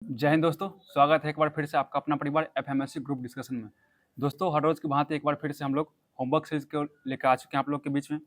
जय हिंद दोस्तों, स्वागत है एक बार फिर से आपका अपना परिवार एफएमएससी ग्रुप डिस्कशन में। दोस्तों, हर रोज़ की भांति एक बार फिर से हम लोग होमवर्क सीरीज को लेकर आ चुके हैं आप लोग के बीच में।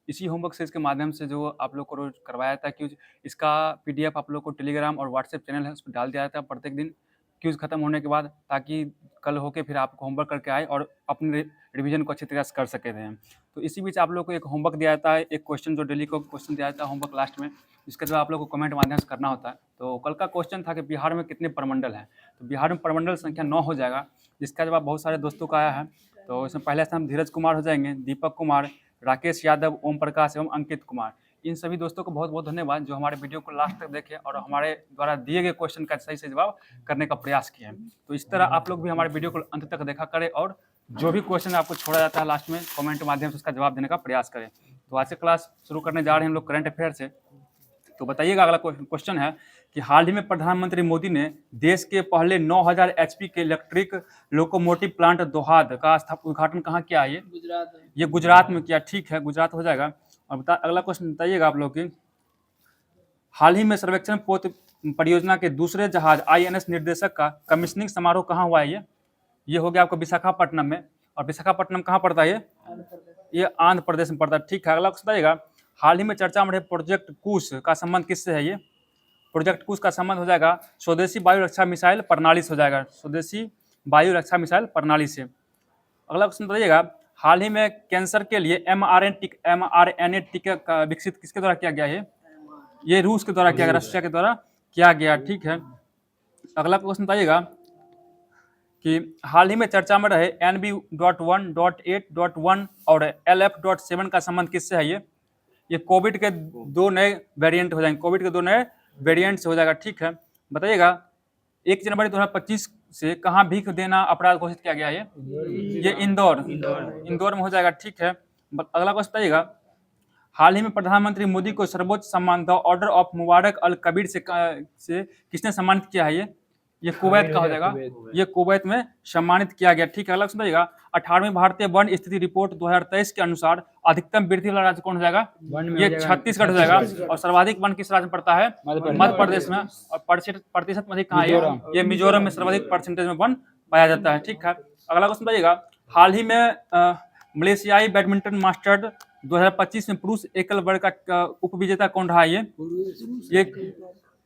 इसी होमवर्क सीरीज के माध्यम से जो आप लोग को रोज करवाया था क्यूज, इसका पीडीएफ आप लोग को टेलीग्राम और व्हाट्सएप चैनल है उस पर डाल दिया जाता है प्रत्येक दिन क्यूज खत्म होने के बाद, ताकि कल होके फिर आप होमवर्क करके आए और अपने रिवीजन को अच्छी तरह से कर सके थे। तो इसी बीच आप लोग को एक होमवर्क दिया जाता है, एक क्वेश्चन जो डेली को क्वेश्चन दिया जाता है होमवर्क लास्ट में, इसका जो आप लोग को कमेंट माध्यम से करना होता है। तो कल का क्वेश्चन था कि बिहार में कितने प्रमंडल हैं। तो बिहार में प्रमंडल संख्या 9 हो जाएगा, जिसका जवाब बहुत सारे दोस्तों का आया है। तो इसमें पहले स्थान धीरज कुमार हो जाएंगे, दीपक कुमार, राकेश यादव, ओम प्रकाश एवं अंकित कुमार। इन सभी दोस्तों को बहुत बहुत धन्यवाद जो हमारे वीडियो को लास्ट तक देखे और हमारे द्वारा दिए गए क्वेश्चन का सही से जवाब करने का प्रयास किए। तो इस तरह आप लोग भी हमारे वीडियो को अंत तक देखा करें और जो भी क्वेश्चन आपको छोड़ा जाता है लास्ट में कमेंट के माध्यम से उसका जवाब देने का प्रयास करें। तो आज से क्लास शुरू करने जा रहे हैं हम लोग करंट अफेयर से। तो बताइएगा, अगला क्वेश्चन है कि हाल ही में प्रधानमंत्री मोदी ने देश के पहले 9000 एचपी के इलेक्ट्रिक लोकोमोटिव प्लांट दोहाद का उद्घाटन कहाँ किया है? ये गुजरात में किया। ठीक है, गुजरात हो जाएगा। और अगला क्वेश्चन बताइएगा आप लोग की, हाल ही में सर्वेक्षण पोत परियोजना के दूसरे जहाज आईएनएस निर्देशक का कमीशनिंग समारोह कहाँ हुआ है? ये हो गया आपको विशाखापट्टनम में। और विशाखापट्टनम कहाँ पड़ता है? ये आंध्र प्रदेश में पड़ता है। ठीक है, अगला क्वेश्चन बताइएगा, हाल ही में चर्चा में रहे प्रोजेक्ट कुश का संबंध किससे है? ये प्रोजेक्ट कुश का संबंध हो जाएगा स्वदेशी वायु रक्षा मिसाइल प्रणाली से हो जाएगा, स्वदेशी वायु रक्षा मिसाइल प्रणाली से। अगला क्वेश्चन बताइएगा, हाल ही में कैंसर के लिए mRNA टीका विकसित किसके द्वारा किया गया है? ये रूस के द्वारा किया गया, रशिया के द्वारा किया गया। ठीक है, अगला क्वेश्चन बताइएगा कि हाल ही में चर्चा में रहे NB.1.8.1 और LF.7 का संबंध किससे है? ये कोविड के दो नए वेरिएंट हो जाएंगे, कोविड के दो नए वेरिएंट से हो जाएगा। ठीक है, बताइएगा 1 जनवरी 2025 से कहाँ भीख देना अपराध घोषित किया गया है? ये इंदौर में हो जाएगा। ठीक है, अगला क्वेश्चन बताइएगा, हाल ही में प्रधानमंत्री मोदी को सर्वोच्च सम्मान द ऑर्डर ऑफ मुबारक अल कबीर से किसने सम्मानित किया है? ये कुवैत का हो जाएगा, ये कुवैत में सम्मानित किया गया। ठीक है, अगला क्वेश्चन बताइएगा, 18वीं भारतीय वन स्थिति रिपोर्ट 2023 के अनुसार अधिकतम वृद्धि वाला राज्य कौन हो जाएगा? ये छत्तीसगढ़ हो जाएगा। और सर्वाधिक वन किस राज्य में पड़ता है? मध्य प्रदेश में। और प्रतिशत में अधिक कहाँ है? ये मिजोरम में सर्वाधिक परसेंटेज में वन पाया जाता है। ठीक है, अगला क्वेश्चन बताइएगा, हाल ही में मलेशियाई बैडमिंटन मास्टर्स 2025 में पुरुष एकल वर्ग का उपविजेता कौन रहा? ये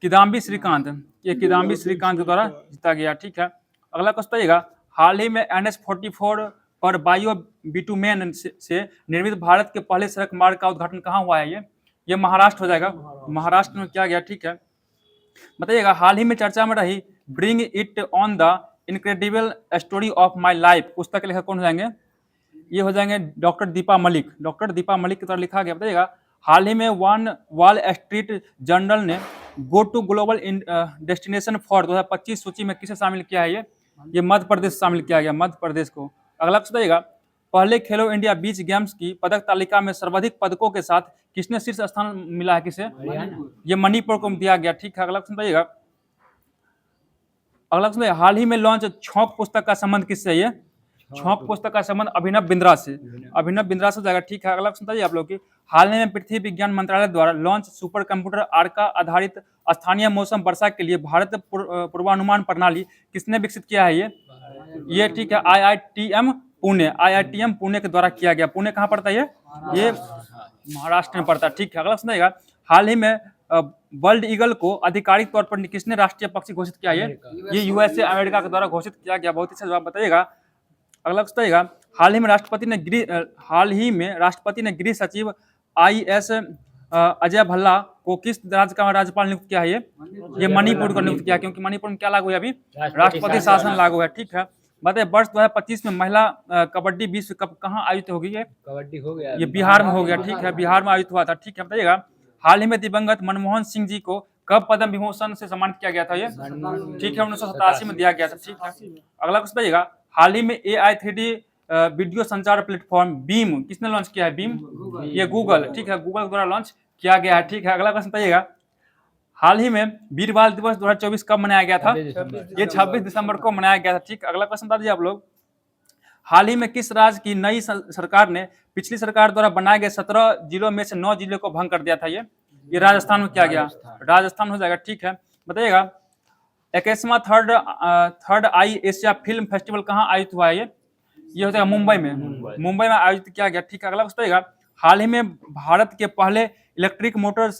किदाम्बी श्रीकांत, ये किदाम्बी श्रीकांत के द्वारा जीता गया। ठीक है, अगला क्वेश्चन बताइएगा, हाल ही में NH-44 पर बायो बिटुमेन से निर्मित भारत के पहले सड़क मार्ग का उद्घाटन कहाँ हुआ है? ये महाराष्ट्र हो जाएगा, महाराष्ट्र में किया गया। ठीक है, बताइएगा, हाल ही में चर्चा में रही bring it on the incredible story of my life पुस्तक के लेखक कौन हो जाएंगे? ये हो जाएंगे डॉक्टर दीपा मलिक, डॉक्टर दीपा मलिक के द्वारा लिखा गया। बताइएगा, हाल ही में वॉल स्ट्रीट जर्नल ने go to global destination for 2025 सूची में किसे शामिल किया है? ये मध्य प्रदेश शामिल किया गया, मध्य प्रदेश को। अगला बताइएगा, पहले खेलो इंडिया बीच गेम्स की पदक तालिका में सर्वाधिक पदकों के साथ किसने शीर्ष स्थान मिला है? किसे? ये मणिपुर को दिया गया। ठीक है, अगला बताइएगा, अगला हाल ही में लॉन्च छौंक पुस्तक का संबंध किससे? ये छौंक पुस्तक का संबंध अभिनव बिंद्रा से, अभिनव बिंद्रा से हो जाएगा। ठीक है, अगला बताइए आप लोग की, हाल ही में पृथ्वी विज्ञान मंत्रालय द्वारा लॉन्च सुपर कंप्यूटर आर्का आधारित स्थानीय मौसम वर्षा के लिए भारत पूर्वानुमान प्रणाली किसने विकसित किया है? ये ठीक है, IITM पुणे के द्वारा किया गया। पुणे कहाँ पड़ता है? ये महाराष्ट्र में पड़ता है। ठीक है, अगला बताइएगा, हाल ही में वर्ल्ड ईगल को आधिकारिक तौर पर किसने राष्ट्रीय पक्षी घोषित किया है? ये USA अमेरिका के द्वारा घोषित किया गया। बहुत अच्छा जवाब बताइएगा। अगला बताइएगा, हाल ही में राष्ट्रपति ने गृह सचिव IS अजय भल्ला को किस राज्य का राज्यपाल नियुक्त किया है? ये मणिपुर को नियुक्त किया, क्योंकि मणिपुर में क्या लागू है? अभी राष्ट्रपति शासन लागू है। ठीक है, बताइए, वर्ष 2025 में महिला कबड्डी विश्व कप कहाँ आयोजित होगी? ये कबड्डी हो गया, ये बिहार में हो गया। ठीक है, बिहार में आयोजित हुआ था। ठीक है, बताइएगा, हाल ही में दिवंगत मनमोहन सिंह जी को कब पद्म विभूषण से सम्मानित किया गया था? ये ठीक है, 1987 में दिया गया था। ठीक है, अगला क्वेश्चन बताइएगा, हाल ही में AI 3D वीडियो संचार प्लेटफॉर्म बीम किसने लॉन्च किया है? बीम, ये गूगल, ठीक है, गूगल द्वारा लॉन्च किया गया है। ठीक है, अगला क्वेश्चन बताइएगा, हाल ही में वीर बाल दिवस 2024 कब मनाया गया था? ये 26 दिसंबर को मनाया गया था। ठीक, अगला क्वेश्चन बता दीजिए आप लोग, हाल ही में किस राज्य की नई सरकार ने पिछली सरकार द्वारा बनाए गए 17 जिलों में से 9 जिलों को भंग कर दिया था? ये राजस्थान में किया गया, राजस्थान हो जाएगा। ठीक है, बताइएगा, 21वां थर्ड आई एशिया फिल्म फेस्टिवल कहाँ आयोजित हुआ है? ये हो जाएगा मुंबई में। मुंबई में आयोजित किया गया। ठीक है, अगला क्वेश्चन रहेगा, हाल ही में भारत के पहले इलेक्ट्रिक मोटर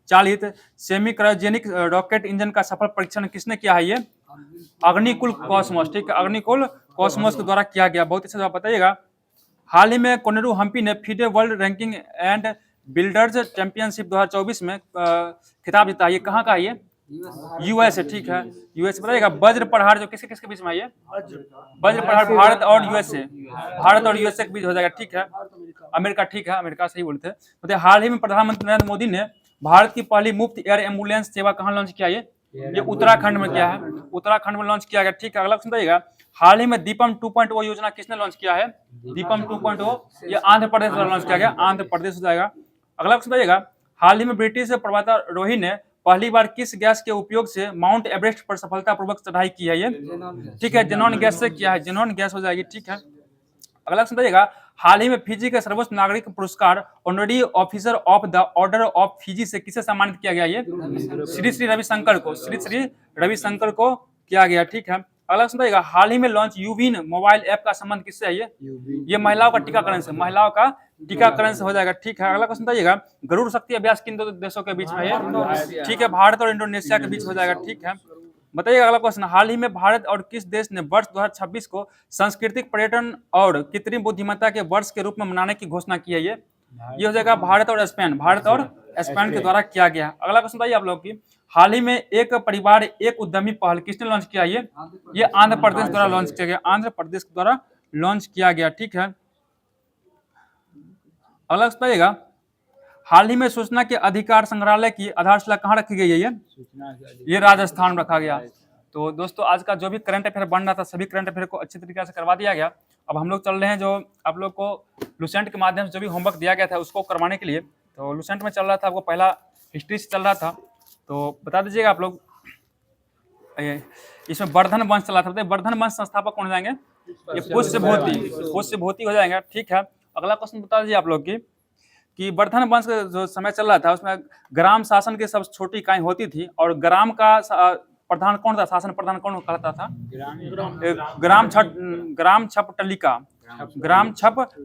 चालित सेमी क्रायोजेनिक रॉकेट इंजन का सफल परीक्षण किसने किया है? ये अग्निकुल कॉस्मोस। ठीक है, अग्निकुल कॉस्मोस के द्वारा किया गया। बहुत अच्छे से आप बताइएगा। हाल ही में कोनेरू हम्पी ने FIDE world ranking and builders championship 2024 में खिताब जीता। ये कहाँ का है? ये यूएस है। ठीक है, यूएस बताइएगा। वज्र प्रहार जो किसके किसके बीच में है? ये वज्र प्रहार भारत और यूएसए, भारत और यूएसए के बीच हो जाएगा। ठीक है, अमेरिका। ठीक है, अमेरिका सही बोलते हैं। मतलब हाल ही में प्रधानमंत्री नरेंद्र मोदी ने भारत की पहली मुफ्त एयर एम्बुलेंस सेवा कहाँ लॉन्च किया? ये उत्तराखंड में किया है, उत्तराखंड में लॉन्च किया गया। ठीक है, अगला क्वेश्चन बताइएगा, हाल ही में दीपम 2.0 योजना किसने लॉन्च किया है? दीपम 2.0 ये आंध्र प्रदेश द्वारा लॉन्च किया गया, आंध्र प्रदेश हो जाएगा। अगला क्वेश्चन बताइएगा, हाल ही में ब्रिटिश पर्वतारोही ने पहली बार किस गैस के उपयोग से माउंट एवरेस्ट पर सफलतापूर्वक चढ़ाई की है? ये ठीक है, जेनॉन गैस से किया है, जेनॉन गैस हो जाएगी। ठीक है, अगला क्वेश्चन बताइएगा, हाल ही में फिजी के सर्वोच्च नागरिक पुरस्कार honorary officer of the order of Fiji से किसे सम्मानित किया गया? ये श्री श्री रविशंकर को, श्री श्री रविशंकर को किया गया। ठीक है, अगला क्वेश्चन बताइएगा, हाल ही में लॉन्च यूविन मोबाइल ऐप का संबंध किससे है? ये महिलाओं का टीकाकरण से, महिलाओं का टीकाकरण से हो जाएगा। ठीक है, अगला क्वेश्चन बताइएगा, गरुड़ शक्ति अभ्यास किन दो देशों के बीच में है? ठीक है, भारत और इंडोनेशिया के बीच हो जाएगा। ठीक है, बताइए अगला क्वेश्चन, हाल ही में भारत और किस देश ने वर्ष 2026 को सांस्कृतिक पर्यटन और कृत्रिम बुद्धिमत्ता के वर्ष के रूप में मनाने की घोषणा की है? ये हो जाएगा भारत और स्पेन, भारत और स्पेन के द्वारा किया गया। अगला क्वेश्चन बताइए आप लोग की, हाल ही में एक परिवार एक उद्यमी पहल किसने लॉन्च किया? ये आंध्र प्रदेश द्वारा लॉन्च किया गया, आंध्र प्रदेश द्वारा लॉन्च किया गया। ठीक है, अगला क्वेश्चन बताइएगा, हाल ही में सूचना के अधिकार संग्रहालय की आधारशिला कहाँ रखी गई है? ये राजस्थान में रखा गया। तो दोस्तों आज का जो भी करंट अफेयर बन रहा था सभी करंट अफेयर को अच्छी तरीके से करवा दिया गया। अब हम लोग चल रहे हैं जो आप लोग को लुसेंट के माध्यम से जो भी होमवर्क दिया गया था उसको करवाने के लिए। तो लुसेंट में चल रहा था, आपको पहला हिस्ट्री से चल रहा था, तो बता दीजिएगा आप लोग। इसमें वर्धन वंश चला था, वर्धन वंश संस्थापक कौन हो जाएंगे? ये पुष्यभूति हो जाएंगे। ठीक है, अगला क्वेश्चन बता दीजिए आप लोग की कि वर्धन वंश का जो समय चल रहा था उसमें ग्राम शासन की सबसे छोटी इकाई होती थी और ग्राम का प्रधान कौन था? शासन प्रधान कौन कहलाता था? ग्राम छप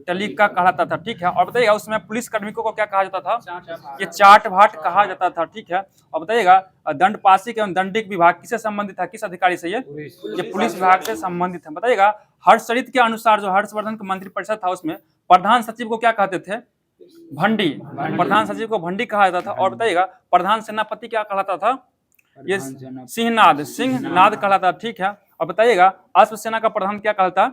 टलिका कहलाता था। ठीक है, और बताइएगा उसमें पुलिस कार्मिकों को क्या कहा जाता था? ये चाट भाट कहा जाता था। ठीक है, और बताइएगा दंडपाशिक एवं दंडिक विभाग किससे संबंधित था? किस अधिकारी से? ये पुलिस विभाग से संबंधित है। बताइएगा हर्षचरित के अनुसार जो हर्षवर्धन का मंत्रिपरिषद था उसमें प्रधान सचिव को क्या कहते थे? भंडी, प्रधान सचिव को भंडी कहा जाता था। और बताइएगा प्रधान सेनापति क्या कहलाता था? ये सिंहनाद कहलाता। ठीक है, और बताइएगा अश्व सेना का प्रधान क्या कहलाता?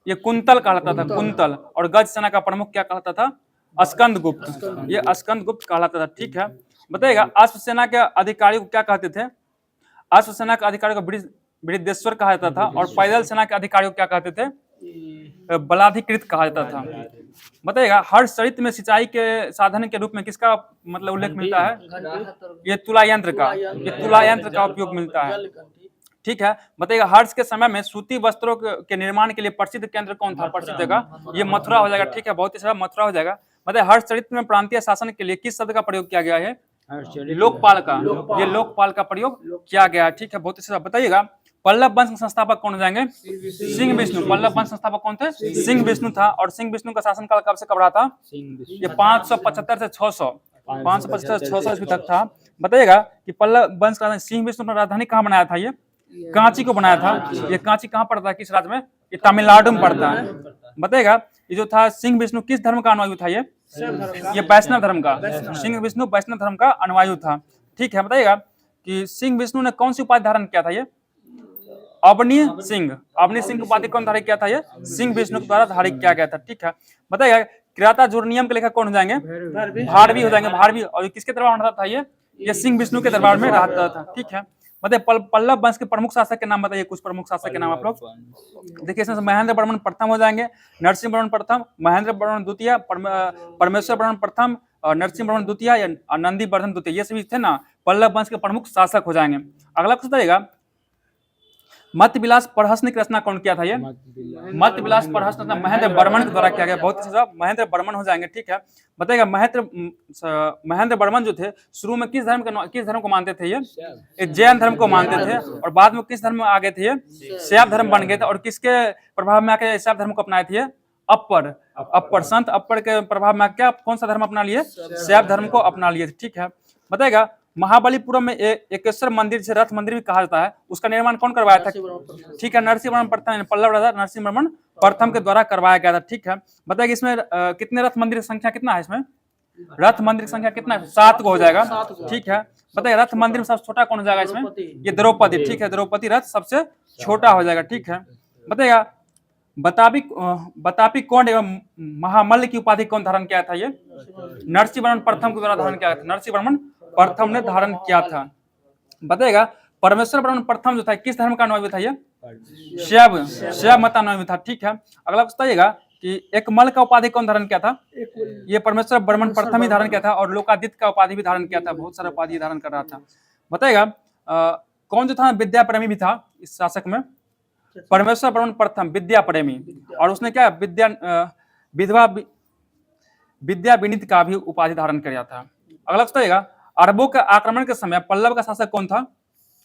ये कुंतल कहलाता था, कुंतल। और गज सेना का प्रमुख क्या कहलाता था? स्कंदगुप्त, ये स्कंदगुप्त कहलाता था। ठीक है, बताइएगा अश्व सेना के अधिकारी को क्या कहते थे? अश्व सेना के अधिकारी को बृहदेश्वर कहा जाता था। और पैदल सेना के अधिकारी को क्या कहते थे? बलाधिकृत कहा जाता था। बताइएगा हर्षचरित में सिंचाई के साधन के रूप में किसका मतलब उल्लेख मिलता है? ये तुला यंत्र का उपयोग मिलता है। ठीक है, बताइएगा हर्ष के समय में सूती वस्त्रों के निर्माण के लिए प्रसिद्ध केंद्र कौन था? प्रसिद्ध जगह ये मथुरा हो जाएगा। ठीक है, बहुत ही सारा मथुरा हो जाएगा। मतलब हर्षचरित में प्रांतीय शासन के लिए किस शब्द का प्रयोग किया गया है? लोकपाल का, ये लोकपाल का प्रयोग किया गया। ठीक है, बहुत ही बताइएगा पल्लव वंश के संस्थापक कौन हो जाएंगे? सिंह विष्णु। पल्लव वंश संस्थापक कौन थे? सिंह विष्णु था। और सिंह विष्णु का शासनकाल कब से कब रहा था? ये 575 से 600, 575 से 600 ईस्वी तक था। बताइएगा कि पल्लव वंश का सिंह विष्णु ने राजधानी कहाँ बनाया था? ये कांची को बनाया था। ये कांची कहाँ पड़ता है, किस राज्य में? ये तमिलनाडु में पड़ता है। बताइएगा ये जो था सिंह विष्णु किस धर्म का अनुयायी था? ये वैष्णव धर्म का, सिंह विष्णु वैष्णव धर्म का अनुयायी था। ठीक है, बताइएगा कि सिंह विष्णु ने कौन सी उपाधि धारण किया था? ये अवनी सिंह उपाधि कौन धारित किया था? ये सिंह विष्णु के द्वारा धारित किया गया था। ठीक है, बताइएगा किराता जुर्नियम के लेखक कौन हो जाएंगे? भारवी हो जाएंगे, भारवी। और किसके दरबार में रहता था? ये सिंह विष्णु के दरबार में रहता था। ठीक है, बताइए पल्लव वंश के प्रमुख शासक के नाम बताइए, कुछ प्रमुख शासक के नाम आप लोग देखिए। इसमें महेंद्र वर्मन प्रथम हो जाएंगे, नरसिंह वर्मन प्रथम, महेंद्र वर्मन द्वितीय, परमेश्वर वर्मन प्रथम, और नरसिंह वर्मन द्वितीय या नंदी वर्धन द्वितीय, ये सभी थे ना पल्लव वंश के प्रमुख शासक हो जाएंगे। अगला क्वेश्चन बताइएगा मत्स्य विलास प्रहसन की रचना कौन किया था? ये मत्स्य विलास प्रहसन रचना महेंद्र वर्मन के द्वारा किया गया। बहुत ही महेंद्र वर्मन हो जाएंगे, ठीक है। बताइएगा महेंद्र वर्मन जो थे शुरू में किस धर्म को मानते थे? ये जैन धर्म को मानते थे, और बाद में किस धर्म में आ गए थे? ये शैव धर्म बन गए थे। और किसके प्रभाव में आके शैव धर्म को अपनाए थे? अप्पर संत अप्पर के प्रभाव में क्या कौन सा धर्म अपना लिए? शैव धर्म को अपना लिए थे, ठीक है। बताएगा महाबलीपुरम में एकेश्वर मंदिर जिसे रथ मंदिर भी कहा जाता है, उसका निर्माण कौन करवाया था? ठीक है, नरसिंह वर्मन प्रथम, पल्लव राजा नरसिंह वर्मन प्रथम के द्वारा करवाया गया था, ठीक है। बताइए इसमें कितने रथ मंदिर की संख्या कितना है? इसमें रथ मंदिर की संख्या कितना है? 7 को हो जाएगा, ठीक है। बताइए रथ मंदिर में सबसे छोटा कौन हो जाएगा इसमें? ये द्रौपदी, ठीक है। द्रौपदी रथ सबसे छोटा हो जाएगा, ठीक है। बताइएगा बतापी कौन एवं महामल्ल की उपाधि कौन धारण किया था? ये नरसिंह वर्मन प्रथम के द्वारा धारण किया था। नरसिंह वर्मन प्रथम ने धारण किया था। बताएगा परमेश्वर वर्मन प्रथम जो था किस धर्म का अनुयायी था? ये शैव मतानुयायी था, ठीक है। अगला बताइएगा कि एक मल्ल का उपाधि कौन धारण किया था? ये परमेश्वर वर्मन प्रथम ही धारण किया था, और लोकादित्य का उपाधि भी धारण किया था। बहुत सारा उपाधि धारण कर रहा था। बताएगा कौन जो था विद्या प्रेमी भी था इस शासक में? परमेश्वर वर्मन प्रथम विद्या प्रेमी, और उसने क्या विद्या विनीत का भी उपाधि धारण किया था। अगला बताइएगा अरबों के आक्रमण के समय पल्लव का शासक कौन था?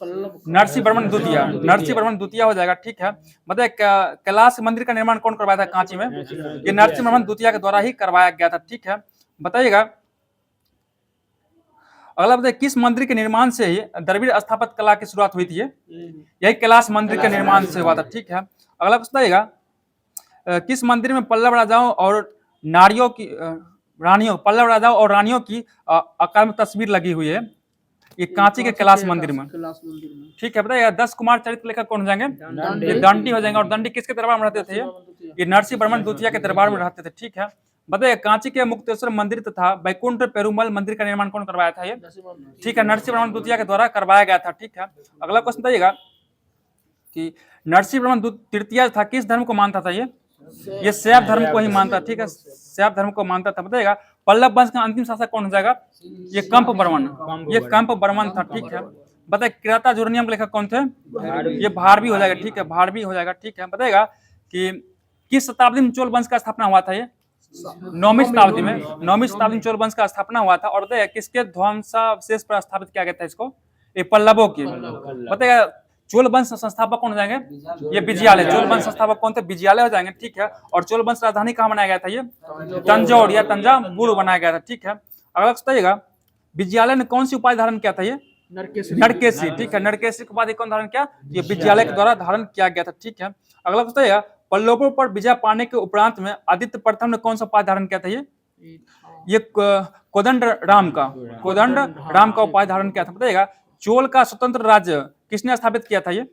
नरसिंह वर्मन द्वितीय। नरसिंह वर्मन द्वितीय हो जाएगा, ठीक है। बताइए कैलाश मंदिर का निर्माण कौन करवाया था कांची में? ये नरसिंह वर्मन द्वितीय के द्वारा ही करवाया गया था, ठीक है। बताइएगा अगला बताइए किस मंदिर के निर्माण से ही द्रविड़ स्थापत्य कला की शुरुआत हुई थी? यही कैलाश मंदिर के निर्माण से हुआ था, ठीक है। अगला बताइएगा किस मंदिर में पल्लव राजाओं और पल्लव राजाओं और रानियों की आकार में तस्वीर लगी हुई है? ये कांची के कैलाश मंदिर में, ठीक है। बताइए 10 कुमार चरित्र लेखक कौन हो जाएंगे? ये दंडी हो जाएंगे। और दंडी किसके दरबार में रहते थे? ये नरसिंह वर्मन द्वितीय के दरबार में रहते थे, ठीक है। बताइए कांची के मुक्तेश्वर मंदिर तथा बैकुंठ पेरुमल मंदिर का निर्माण कौन करवाया था? ये ठीक है, नरसिंह वर्मन द्वितीय के द्वारा करवाया गया था, ठीक है। अगला क्वेश्चन बताइएगा कि नरसिंह वर्मन तृतीय था किस धर्म को मानता था? ये शैव धर्म को ही मानता, ठीक है, शैव धर्म को मानता था। बताइएगा पल्लव वंश का अंतिम शासक कौन हो जाएगा? ये कंप वर्मन, ये कंप वर्मन था, ठीक है। बताइए किराता जोरनियम के लेखक कौन थे? ये भारवी हो जाएगा, ठीक है, भारवी हो जाएगा, ठीक है। बताइएगा कि किस शताब्दी में चोल वंश का स्थापना हुआ था? ये 9वीं शताब्दी में, 9वीं शताब्दी में चोल वंश का स्थापना हुआ था। और बताइए किसके ध्वंसावशेष पर स्थापित किया गया था इसको? ये पल्लवों की। बताइएगा चोल वंश संस्थापक कौन हो जाएंगे? ये विजयालय। चोल वंश संस्थापक कौन थे? विजयालय हो जाएंगे, ठीक है। और चोल वंश राजधानी कहाँ बनाया गया था? ये तंजौर या तंजावुर बनाया गया था, ठीक है। अगला बताइएगा विजयालय ने कौन सी उपाधि धारण किया था? ये नरकेशी, ठीक है। नरकेशी की उपाधि कौन धारण किया? ये विजयालय के द्वारा धारण किया गया था, ठीक है। अगला बताइएगा पल्लवों पर विजय पाने के उपरांत में आदित्य प्रथम ने कौन सा उपाधि धारण किया था? ये कोदंड राम का उपाधि धारण किया था। बताइएगा चोल का स्वतंत्र राज्य किसने स्थापित किया था? ये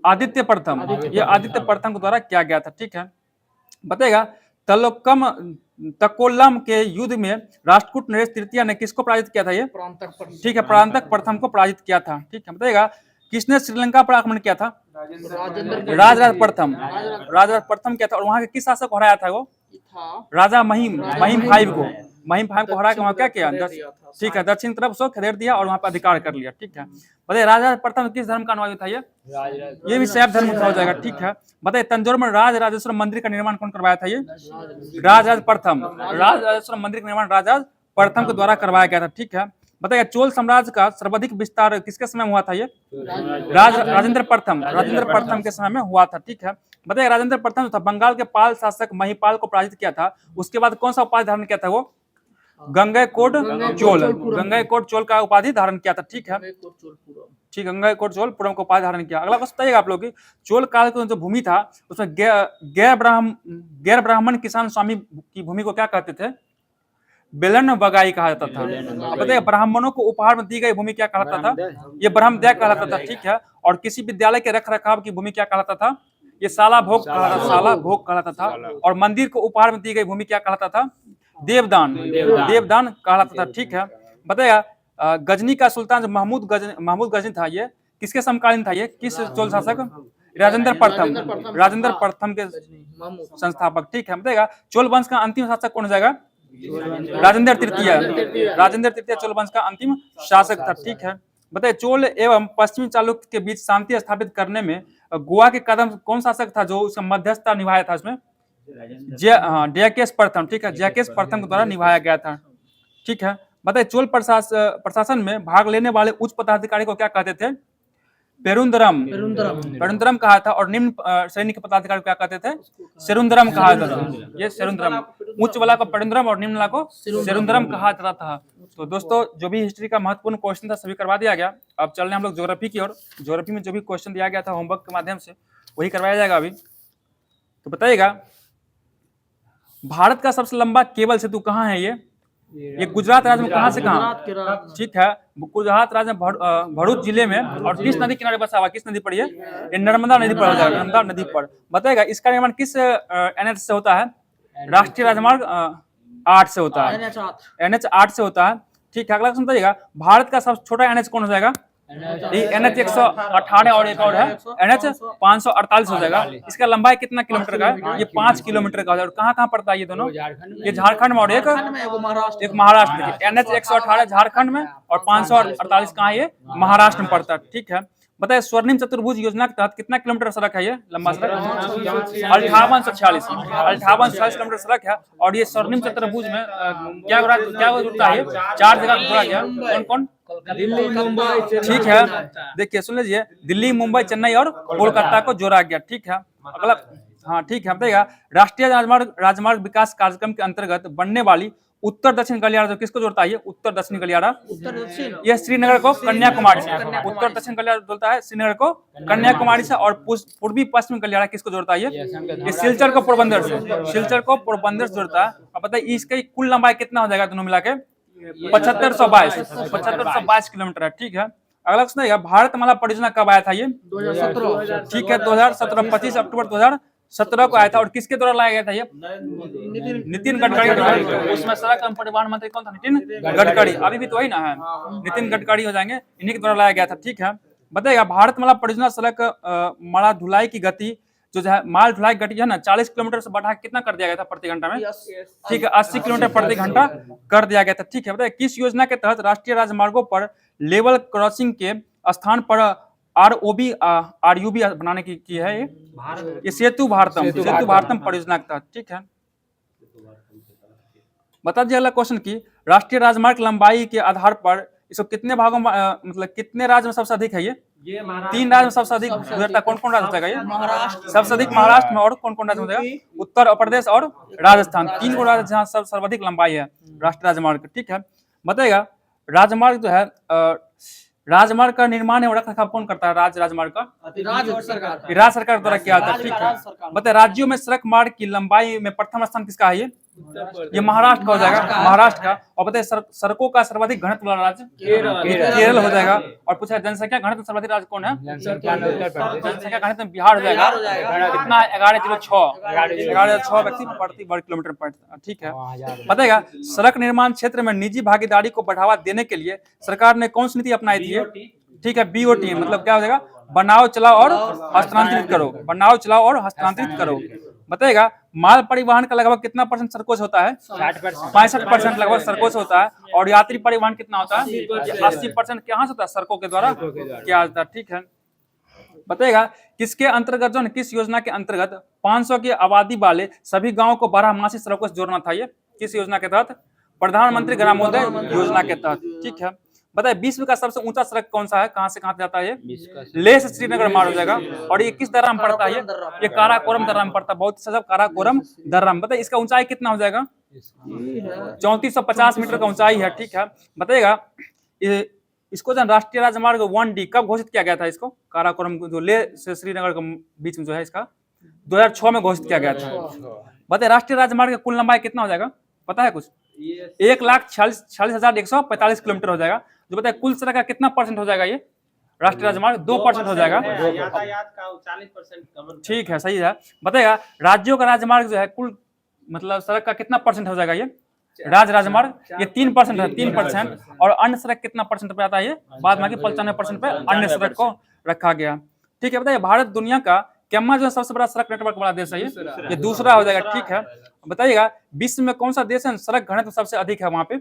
आदित्य प्रथम। ये आदित्य प्रथम के द्वारा किया गया था, ठीक है। बताइएगा तकोल्लम के युद्ध में राष्ट्रकूट नरेश तृतीय ने किसको पराजित किया था? ये ठीक है, परांतक प्रथम को पराजित किया था, ठीक है। बताइएगा किसने श्रीलंका पर आक्रमण किया था? राजराज प्रथम किया था। और वहां के किस शासक को हराया था? वो राजा महिम को हरा के वहां क्या किया? ठीक है, दक्षिण तरफ उसको खदेड़ दिया और वहां पर अधिकार कर लिया, ठीक है। बताइए राजा प्रथम किस धर्म का अनुयायी था? ये भी शैव धर्म का हो जाएगा, ठीक है। बताइए तंजौर में राजराजेश्वर मंदिर का निर्माण कौन करवाया था? ये राजराज राजेश्वर मंदिर का निर्माण राजराज प्रथम के द्वारा करवाया गया था, ठीक है। बताइए चोल साम्राज्य का सर्वाधिक विस्तार किसके समय में हुआ था? ये राजेंद्र प्रथम के समय में हुआ था, ठीक है। बताइए राजेंद्र प्रथम था बंगाल के पाल शासक महिपाल को पराजित किया था। उसके बाद कौन सा उपाधि धारण किया था? वो गंगैकोंड चोल का उपाधि धारण किया था, ठीक है। ठीक, गंगैकोंड चोल पुरम को उपाधि धारण किया। अगला क्वेश्चन बताइएगा आप लोग चोल काल का जो भूमि था उसमें गैर ब्राह्मण किसान स्वामी की भूमि को क्या कहते थे? बेलन बगाई कहा जाता था। बताइए ब्राह्मणों को उपहार में दी गई भूमि क्या कहलाता था? ये ब्रह्मद्या कहलाता था, ठीक है। और किसी विद्यालय के रख रखाव की भूमि क्या कहलाता था? ये शाला भोग कहलाता था। और मंदिर को उपहार में दी गई भूमि क्या कहलाता था? देवदान कहलाता था, ठीक है। बताइए गजनी का सुल्तान जो महमूद गजनी था, ये किसके समकालीन था? ये किस चोल शासक? राजेंद्र प्रथम के संस्थापक, ठीक है। बताइएगा चोल वंश का अंतिम शासक कौन हो जाएगा? राजेंद्र तृतीय चोल वंश का अंतिम शासक था, ठीक है। बताइए चोल एवं पश्चिमी चालुक्य के बीच शांति स्थापित करने में गोवा के कदम कौन शासक था जो उसका मध्यस्थता निभाया था उसमें? जयकेश प्रथम, ठीक है, जयकेश प्रथम के द्वारा निभाया गया था। ठीक है, बताइए चोल प्रशासन में भाग लेने वाले उच्च पदाधिकारी को क्या कहते थे? पेरुंदरम कहा था। और निम्न श्रेणी के पदाधिकारी को क्या कहते थे? सेरुंदरम कहा जाता था। ये सेरुंदरम, उच्च वाला को पेरुंदरम और निम्न वाला को सेरुंदरम कहा जाता था। तो दोस्तों जो भी हिस्ट्री का महत्वपूर्ण क्वेश्चन था सभी करवा दिया गया। अब चल रहे हम लोग ज्योग्राफी की ओर। ज्योग्राफी में जो भी क्वेश्चन दिया गया था होमवर्क के माध्यम से वही करवाया जाएगा अभी। तो बताइएगा भारत का सबसे लंबा केबल सेतु कहाँ है? ये गुजरात राज्य में कहाँ से कहाँ? ठीक है, गुजरात राज्य में भरूच जिले में। और किस नदी किनारे बसा हुआ? किस नदी पर? ये नर्मदा नदी पर हो जाएगा, नर्मदा नदी पर। बताएगा इसका निर्माण किस NH से होता है? राष्ट्रीय राजमार्ग 8 से होता है, NH 8 से होता है। ठीक है, अगला सुनिएगा भारत का सबसे छोटा NH कौन हो जाएगा? NH 118 और एक और है NH 548 हो जाएगा। इसका लंबाई कितना किलोमीटर का है? ये 5 किलोमीटर का है। और कहाँ कहाँ पड़ता है ये दोनों? ये झारखंड में और एक महाराष्ट्र में। NH 118 झारखंड में और 548 कहाँ? ये महाराष्ट्र में पड़ता है। ठीक है, बताइए स्वर्णिम चतुर्भुज योजना के तहत कितना किलोमीटर सड़क है? ये लंबा सड़क 5846 किलोमीटर सड़क है। और ये स्वर्णिम चतुर्भुज में क्या जुड़ता है? 4 जगह जोड़ा गया। कौन कौन? दिल्ली, मुंबई, ठीक है, देखिए सुन लीजिए, दिल्ली, मुंबई, चेन्नई और कोलकाता को जोड़ा गया। ठीक है, अगला, हाँ ठीक है, बताइएगा राष्ट्रीय राजमार्ग विकास कार्यक्रम के अंतर्गत बनने वाली उत्तर दक्षिण गलियारा जो किसको जोड़ता है? उत्तर दक्षिण गलियारा, यह श्रीनगर को कन्याकुमारी से, उत्तर दक्षिण गलियारा जोड़ता है श्रीनगर को कन्याकुमारी से। और पूर्वी पश्चिम गलियारा किसको जोड़ता है? ये सिलचर को पोरबंदर से, सिलचर को पोरबंदर से जोड़ता है। अब बताइए इसकी कुल लंबाई कितना हो जाएगा दोनों मिला के? 7522 किलोमीटर है। ठीक है, अगला क्वेश्चन है भारतमाला परियोजना कब आया था? ये 2017। ठीक है, 2017 25 अक्टूबर 2017 को आया था। और किसके द्वारा लाया गया था? ये नितिन गडकरी। उसमें सड़क एवं परिवहन मंत्री कौन था? नितिन गडकरी। अभी भी तो वही ना है, नितिन गडकरी हो जाएंगे, इन्हीं के द्वारा लाया गया था। ठीक है, बताइएगा भारतमाला परियोजना सड़क माला ढुलाई की गति जो है माल ढुलाई गति है ना 40 किलोमीटर से बढ़ा कितना कर दिया गया था प्रति घंटा में? ठीक है, 80 किलोमीटर प्रति घंटा कर दिया गया था। ठीक है, बताइए किस योजना के तहत राष्ट्रीय राजमार्गों पर लेवल क्रॉसिंग के स्थान पर RUB बनाने की है? ये सेतु भारतम परियोजना के तहत। ठीक है, बता दीजिए अगला क्वेश्चन की राष्ट्रीय राजमार्ग लंबाई के आधार पर इसको कितने भागों में मतलब कितने राज्य में सबसे अधिक है? ये 3 राज्य में सबसे अधिक गुजरता है। कौन कौन राज्य हो जाएगा? ये सबसे अधिक महाराष्ट्र में। और कौन कौन राज्य हो जाएगा? उत्तर प्रदेश और राजस्थान। 3 को राज्य जहाँ सर्वाधिक लंबाई है राष्ट्रीय राजमार्ग। ठीक है, बताइएगा राजमार्ग जो है राजमार्ग का निर्माण एवं रखरखाव कौन करता है? राज्य राजमार्ग का राज्य सरकार द्वारा किया जाता है। ठीक है, बताइए राज्यों में सड़क मार्ग की लंबाई में प्रथम स्थान किसका है? ये महाराष्ट्र का हो जाएगा, महाराष्ट्र का। और बताइए सड़कों का सर्वाधिक घनत्व वाला राज्य केरल हो जाएगा। और पूछा जनसंख्या घनत्व सर्वाधिक राज्य कौन है? जनसंख्या घनत्व बिहार हो जाएगा। कितना? 1106 व्यक्ति प्रति वर्ग किलोमीटर पड़ता। ठीक है, बताइएगा सड़क निर्माण क्षेत्र में निजी भागीदारी को बढ़ावा देने के लिए सरकार ने कौन सी नीति अपनाई थी? ठीक है, BOT मतलब क्या हो जाएगा? बनाओ चलाओ और हस्तांतरित करो, बनाओ चलाओ और हस्तांतरित करो। बताइएगा माल परिवहन का लगभग कितना % सड़कों से होता है? 65% लगभग सड़कों से होता है। और यात्री परिवहन कितना होता है? 80% कहाँ से होता है? सड़कों के द्वारा किया जाता है। ठीक है, बताइएगा किसके अंतर्गत जो किस योजना के अंतर्गत 500 की आबादी वाले सभी गाँव को 12 सड़कों से जोड़ना था? ये किस योजना के तहत? प्रधानमंत्री ग्रामोदय योजना के तहत। ठीक है, बताइए विश्व का सबसे ऊंचा सड़क कौन सा है? कहां से कहां जाता है? ये लेह से श्रीनगर मार्ग हो जाएगा। और ये किस दर्रा में पड़ता है? ये काराकोरम दर्रा में पड़ता है। बहुत सजब काराकोरम दर्रा में। बताइए इसका ऊंचाई कितना हो जाएगा? 3450 मीटर का ऊंचाई है। ठीक है, बताइएगा इसको जो राष्ट्रीय राजमार्ग 1D कब घोषित किया गया था? इसको काराकोरम जो लेह से श्रीनगर के बीच में जो है इसका 2006 में घोषित किया गया था। बताइए राष्ट्रीय राजमार्ग का कुल लंबाई कितना हो जाएगा? पता है कुछ? 1,46,145 किलोमीटर हो जाएगा। जो बताए कुल सड़क का कितना % हो जाएगा? ये राष्ट्रीय राजमार्ग 2% हो जाएगा। यातायात का 40% ठीक है, सही है। बताएगा राज्यों का राजमार्ग जो है कुल मतलब सड़क का कितना % हो जाएगा? ये राज्य राजमार्ग ये 3% है, 3%। और अन्य सड़क कितना % पे आता है? ये बाद में 95% पे अन्य सड़क को रखा गया। ठीक है, बताइए भारत दुनिया का केमा जो सबसे बड़ा सड़क नेटवर्क वाला देश है? ये दूसरा हो जाएगा। ठीक है, बताइएगा विश्व में कौन सा देश है सड़क घनत्व सबसे अधिक है? वहां पे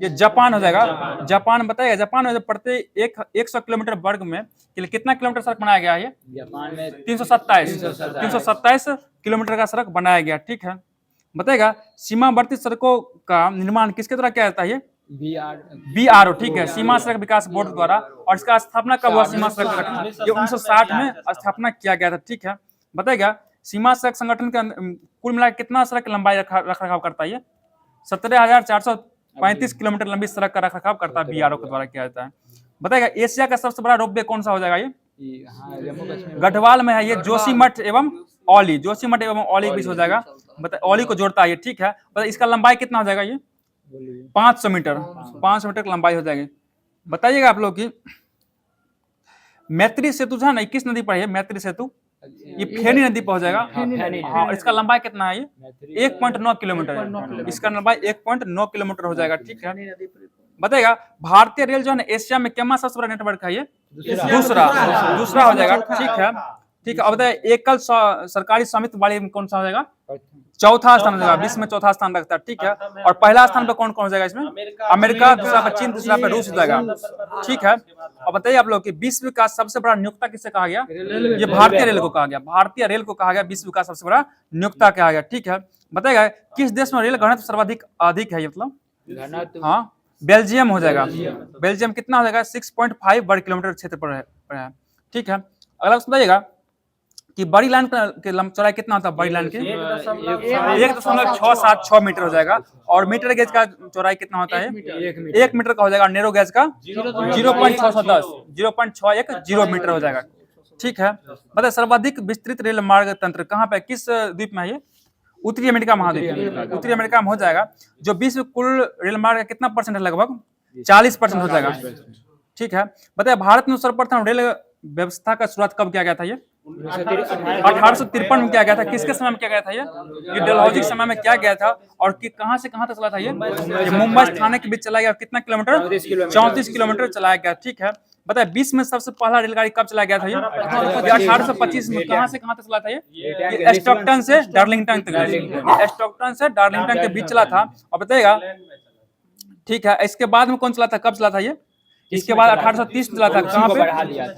ये जापान हो जाएगा। जापान बताइएगा, जापान में प्रति 100 किलोमीटर वर्ग में कितना किलोमीटर सड़क बनाया गया है? ये जापान में 327 किलोमीटर का सड़क बनाया गया। ठीक है, बताइएगा सीमावर्ती सड़कों का निर्माण किसके द्वारा किया जाता है? ये BRO। ठीक है, सीमा सड़क विकास बोर्ड द्वारा। और इसका स्थापना कब हुआ? सीमा सड़क संगठन ये 1960 में स्थापना किया गया था। ठीक है, बताइएगा सीमा सड़क संगठन का कुल मिलाकर कितना सड़क लंबाई रख रखाव करता है? ये 17,435 किलोमीटर लंबी सड़क का रखरखाव करता है, BRO के द्वारा किया जाता है। बताइएगा एशिया का सबसे बड़ा रोपवे कौन सा हो जाएगा? ये गढ़वाल में है, ये जोशीमठ एवं औली, जोशीमठ एवं औली के बीच हो जाएगा। औली को जोड़ता है ये। ठीक है, इसका लंबाई कितना हो जाएगा? ये 500 मीटर, 500 मीटर की लंबाई हो जाएगी। बताइएगा आप लोग की मैत्री सेतु जो है ना, किस नदी पर है? मैत्री सेतु ये फेनी नदी पर हो जाएगा। हाँ, इसका लंबाई कितना है? ये 1.9 किलोमीटर है। इसका लंबाई 1.9 किलोमीटर हो जाएगा। ठीक है, बताइएगा भारतीय रेल जो है ना एशिया में क्या सबसे बड़ा नेटवर्क है? ये दूसरा हो जाएगा। ठीक है, ठीक है। अब बताइए एकल सरकारी स्वामित्व वाले में कौन सा हो जाएगा? चौथा स्थान हो जाएगा, विश्व में चौथा स्थान रखता है। ठीक है, और पहला स्थान पे कौन कौन हो जाएगा इसमें? अमेरिका, दूसरा पे चीन, तीसरा पे रूस हो जाएगा। ठीक है, और बताइए आप लोग कि विश्व का सबसे बड़ा नियोक्ता किससे कहा गया? ये भारतीय रेल को कहा गया। भारतीय रेल को कहा गया विश्व का सबसे बड़ा नियोक्ता कहा गया। ठीक है, बताइएगा किस देश में रेल घनत्व सर्वाधिक अधिक है? मतलब हाँ, बेल्जियम हो जाएगा। बेल्जियम कितना हो जाएगा? 6.5 वर्ग किलोमीटर क्षेत्र पर है। ठीक है, अगला बताइएगा कि बड़ी लाइन के चौड़ाई कितना होता है? बड़ी लाइन के 1.676 मीटर हो जाएगा। और मीटर गेज का चौड़ाई कितना होता है? 1 मीटर का हो जाएगा। नैरो गेज का 0.610 मीटर हो जाएगा। ठीक है, बताइए सर्वाधिक विस्तृत रेल मार्ग तंत्र कहाँ पे, किस द्वीप में है? ये उत्तरी अमेरिका महाद्वीप, उत्तरी अमेरिका में हो जाएगा। जो विश्व कुल रेल मार्ग का कितना परसेंट है? लगभग 40% हो जाएगा। ठीक है, बताइए भारत में सर्वप्रथम रेल व्यवस्था का शुरुआत कब किया गया था? ये 1853 में किया गया था। किसके समय में किया गया था? ये डलहौजी के समय में किया गया था। और कहां से कहां तक चला था? ये मुंबई थाने के बीच चला गया। कितना किलोमीटर? 34 किलोमीटर चलाया गया। ठीक है, बताइए विश्व में सबसे पहला रेलगाड़ी कब चलाया गया था? ये 1825 में। कहां से कहां तक चला था? ये स्टॉकटन से डार्लिंगटन तक, स्टॉकटन से डार्लिंगटन के बीच चला था। और बताइएगा ठीक है, इसके बाद में कौन चला था? कब चला था ये? इसके बाद 1830 चला था। कहाँ पे?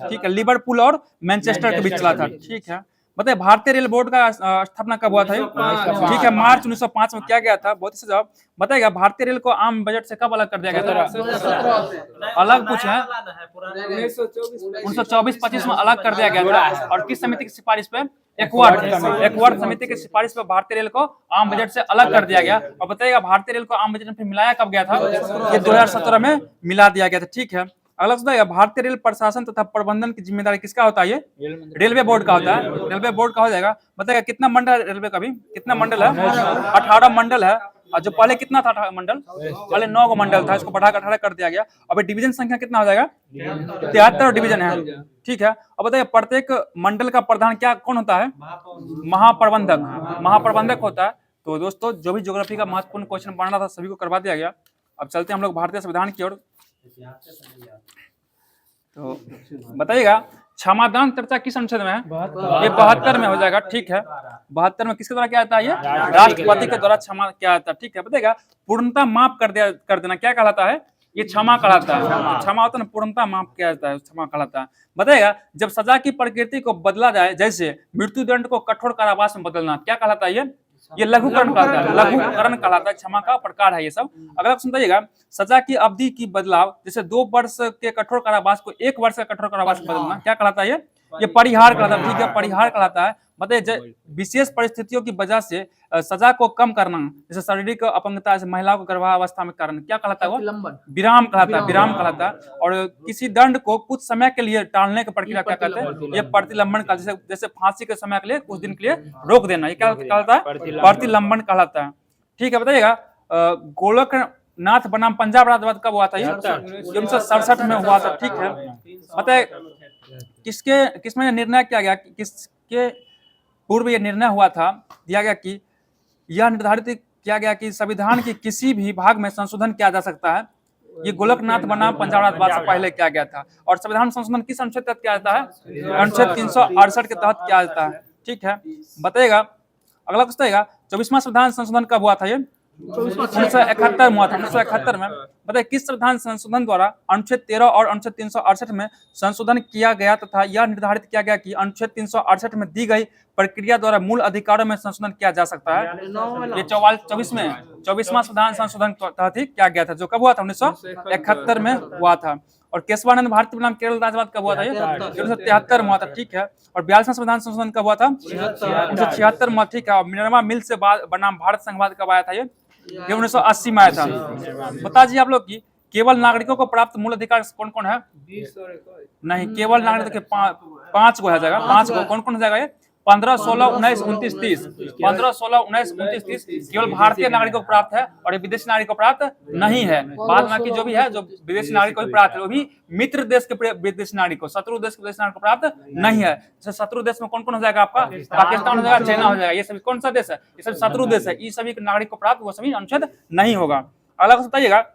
ठीक है, लिवरपूल और मैनचेस्टर के बीच चला था। ठीक है, बताइए भारतीय रेल बोर्ड का स्थापना कब हुआ था? ठीक है, मार्च 1905 में किया गया था। बहुत ही जवाब बताइएगा भारतीय रेल को आम बजट से कब अलग कर दिया गया था? अलग कुछ है 1924-25 में अलग कर दिया गया था। और किस समिति की सिफारिश पे? एकवर्थ समिति की सिफारिश पे भारतीय रेल को आम बजट से अलग कर दिया गया। और बताइएगा भारतीय रेल को आम बजट में मिलाया कब गया था? ये 2017 में मिला दिया गया था। ठीक है, अगला बताइएगा भारतीय रेल प्रशासन तथा प्रबंधन की जिम्मेदारी किसका होता है? ये रेलवे बोर्ड का होता है। रेलवे बोर्ड का हो जाएगा। बताइएगा कितना मंडल है रेलवे का? भी कितना मंडल है? 18 मंडल है। और जो पहले कितना था मंडल? पहले 9 गो मंडल था, इसको बढ़ाकर 18 कर दिया गया। अभी डिवीजन संख्या कितना हो जाएगा? 73 डिवीजन है। ठीक है, अब बताइए प्रत्येक मंडल का प्रधान क्या कौन होता है? महाप्रबंधक होता है। तो दोस्तों जो भी ज्योग्राफी का महत्वपूर्ण क्वेश्चन बनना था सभी को करवा दिया गया। अब चलते हैं हम लोग भारतीय संविधान की ओर। तो बताइएगा क्षमादान चर्चा किस अनुच्छेद में है? ये 72 में हो जाएगा। ठीक है, 72 में किसके द्वारा क्या आता है? ये राष्ट्रपति के द्वारा क्षमा क्या आता है। ठीक है, बताइएगा पूर्णता माफ कर देना क्या कहलाता है? ये क्षमा कहलाता है। क्षमा होता है ना, पूर्णता माफ किया जाता है, क्षमा कहलाता है। बताइएगा जब सजा की प्रकृति को बदला जाए, जैसे मृत्युदंड को कठोर कारावास में बदलना, क्या कहलाता है? ये लघुकरण कहलाता है। लघुकरण कहलाता है, क्षमा का प्रकार है ये सब। अगर आप सुनिएगा सजा की अवधि की बदलाव, जैसे 2 वर्ष के कठोर कारावास को 1 वर्ष का कठोर कारावास में बदलना, क्या कहलाता है? ये परिहार कहलाता है। ठीक है, परिहार कहलाता है। बताइए विशेष परिस्थितियों की वजह से सजा को कम करना, जैसे शारीरिक अपंगता से महिला को गर्भावस्था में कारण, क्या कहलाता है? वो विराम कहलाता है। विराम कहलाता है। और किसी दंड को कुछ समय के लिए टालने की प्रक्रिया क्या कहते हैं? ये प्रतिलंबन का, जैसे फांसी के समय के लिए कुछ दिन के लिए रोक देना, ये क्या कहलाता है? प्रतिलंबन कहलाता है। ठीक है, बताइएगा गोलकनाथ बनाम पंजाब राज्यवाद कब हुआ था? ये 1967 में हुआ था। ठीक है, बताइए किसमें निर्णय किया गया? किसके पूर्व ये निर्णय हुआ था, दिया गया कि यह निर्धारित किया गया कि संविधान के किसी भी भाग में संशोधन किया जा सकता है। ये गोलकनाथ बनाम पंजाब राज्यवाद से पहले किया गया था। और संविधान संशोधन किस अनुच्छेद तहत किया जाता है? अनुच्छेद 368 के तहत किया जाता है। ठीक है, बताइएगा अगला बताइएगा 24वां संविधान संशोधन कब हुआ था? ये 1971 में हुआ था, 1971 में। बताइए किस संविधान संशोधन द्वारा अनुच्छेद 13 और अनुच्छेद 368 में संशोधन किया गया तथा यह निर्धारित किया गया कि अनुच्छेद 368 में दी गई प्रक्रिया द्वारा मूल अधिकारों में संशोधन किया जा सकता है। ये 24वां संविधान संशोधन तहत ही किया गया था, जो कब हुआ था? 1971 में हुआ था। और केशवानंद भारती बनाम केरल राज्यवाद कब हुआ था? ये 1973 में हुआ था, ठीक है। और 42वां संविधान संशोधन कब हुआ था? 1976 में, ठीक है। और मिनर्वा मिल से बनाम भारत संघवाद कब आया था? ये 1980 में आया था। बता दीजिए आप लोग की केवल नागरिकों को प्राप्त मूल अधिकार कौन कौन है? नहीं, केवल नागरिकों के 5 गो है जाएगा, 5 गो। कौन कौन हो जाएगा? ये 15, 16, 19, 29, 30। 15, 16, 19, 29, 30 केवल भारतीय नागरिकों को प्राप्त है और विदेशी नागरिक को प्राप्त नहीं है। बाद बाकी जो भी है, जो विदेशी नागरिक को भी प्राप्त है, वो भी मित्र देश के विदेशी नागरिक को, शत्रु देश के विदेशी नागरिक को प्राप्त नहीं है। जैसे शत्रु देश में कौन कौन हो जाएगा आपका? पाकिस्तान हो जाएगा, चाइना हो जाएगा। ये सभी कौन सा देश है? ये सभी शत्रु देश है। ये सभी नागरिक को प्राप्त वो सभी अनुच्छेद नहीं होगा। अगला बताइएगा,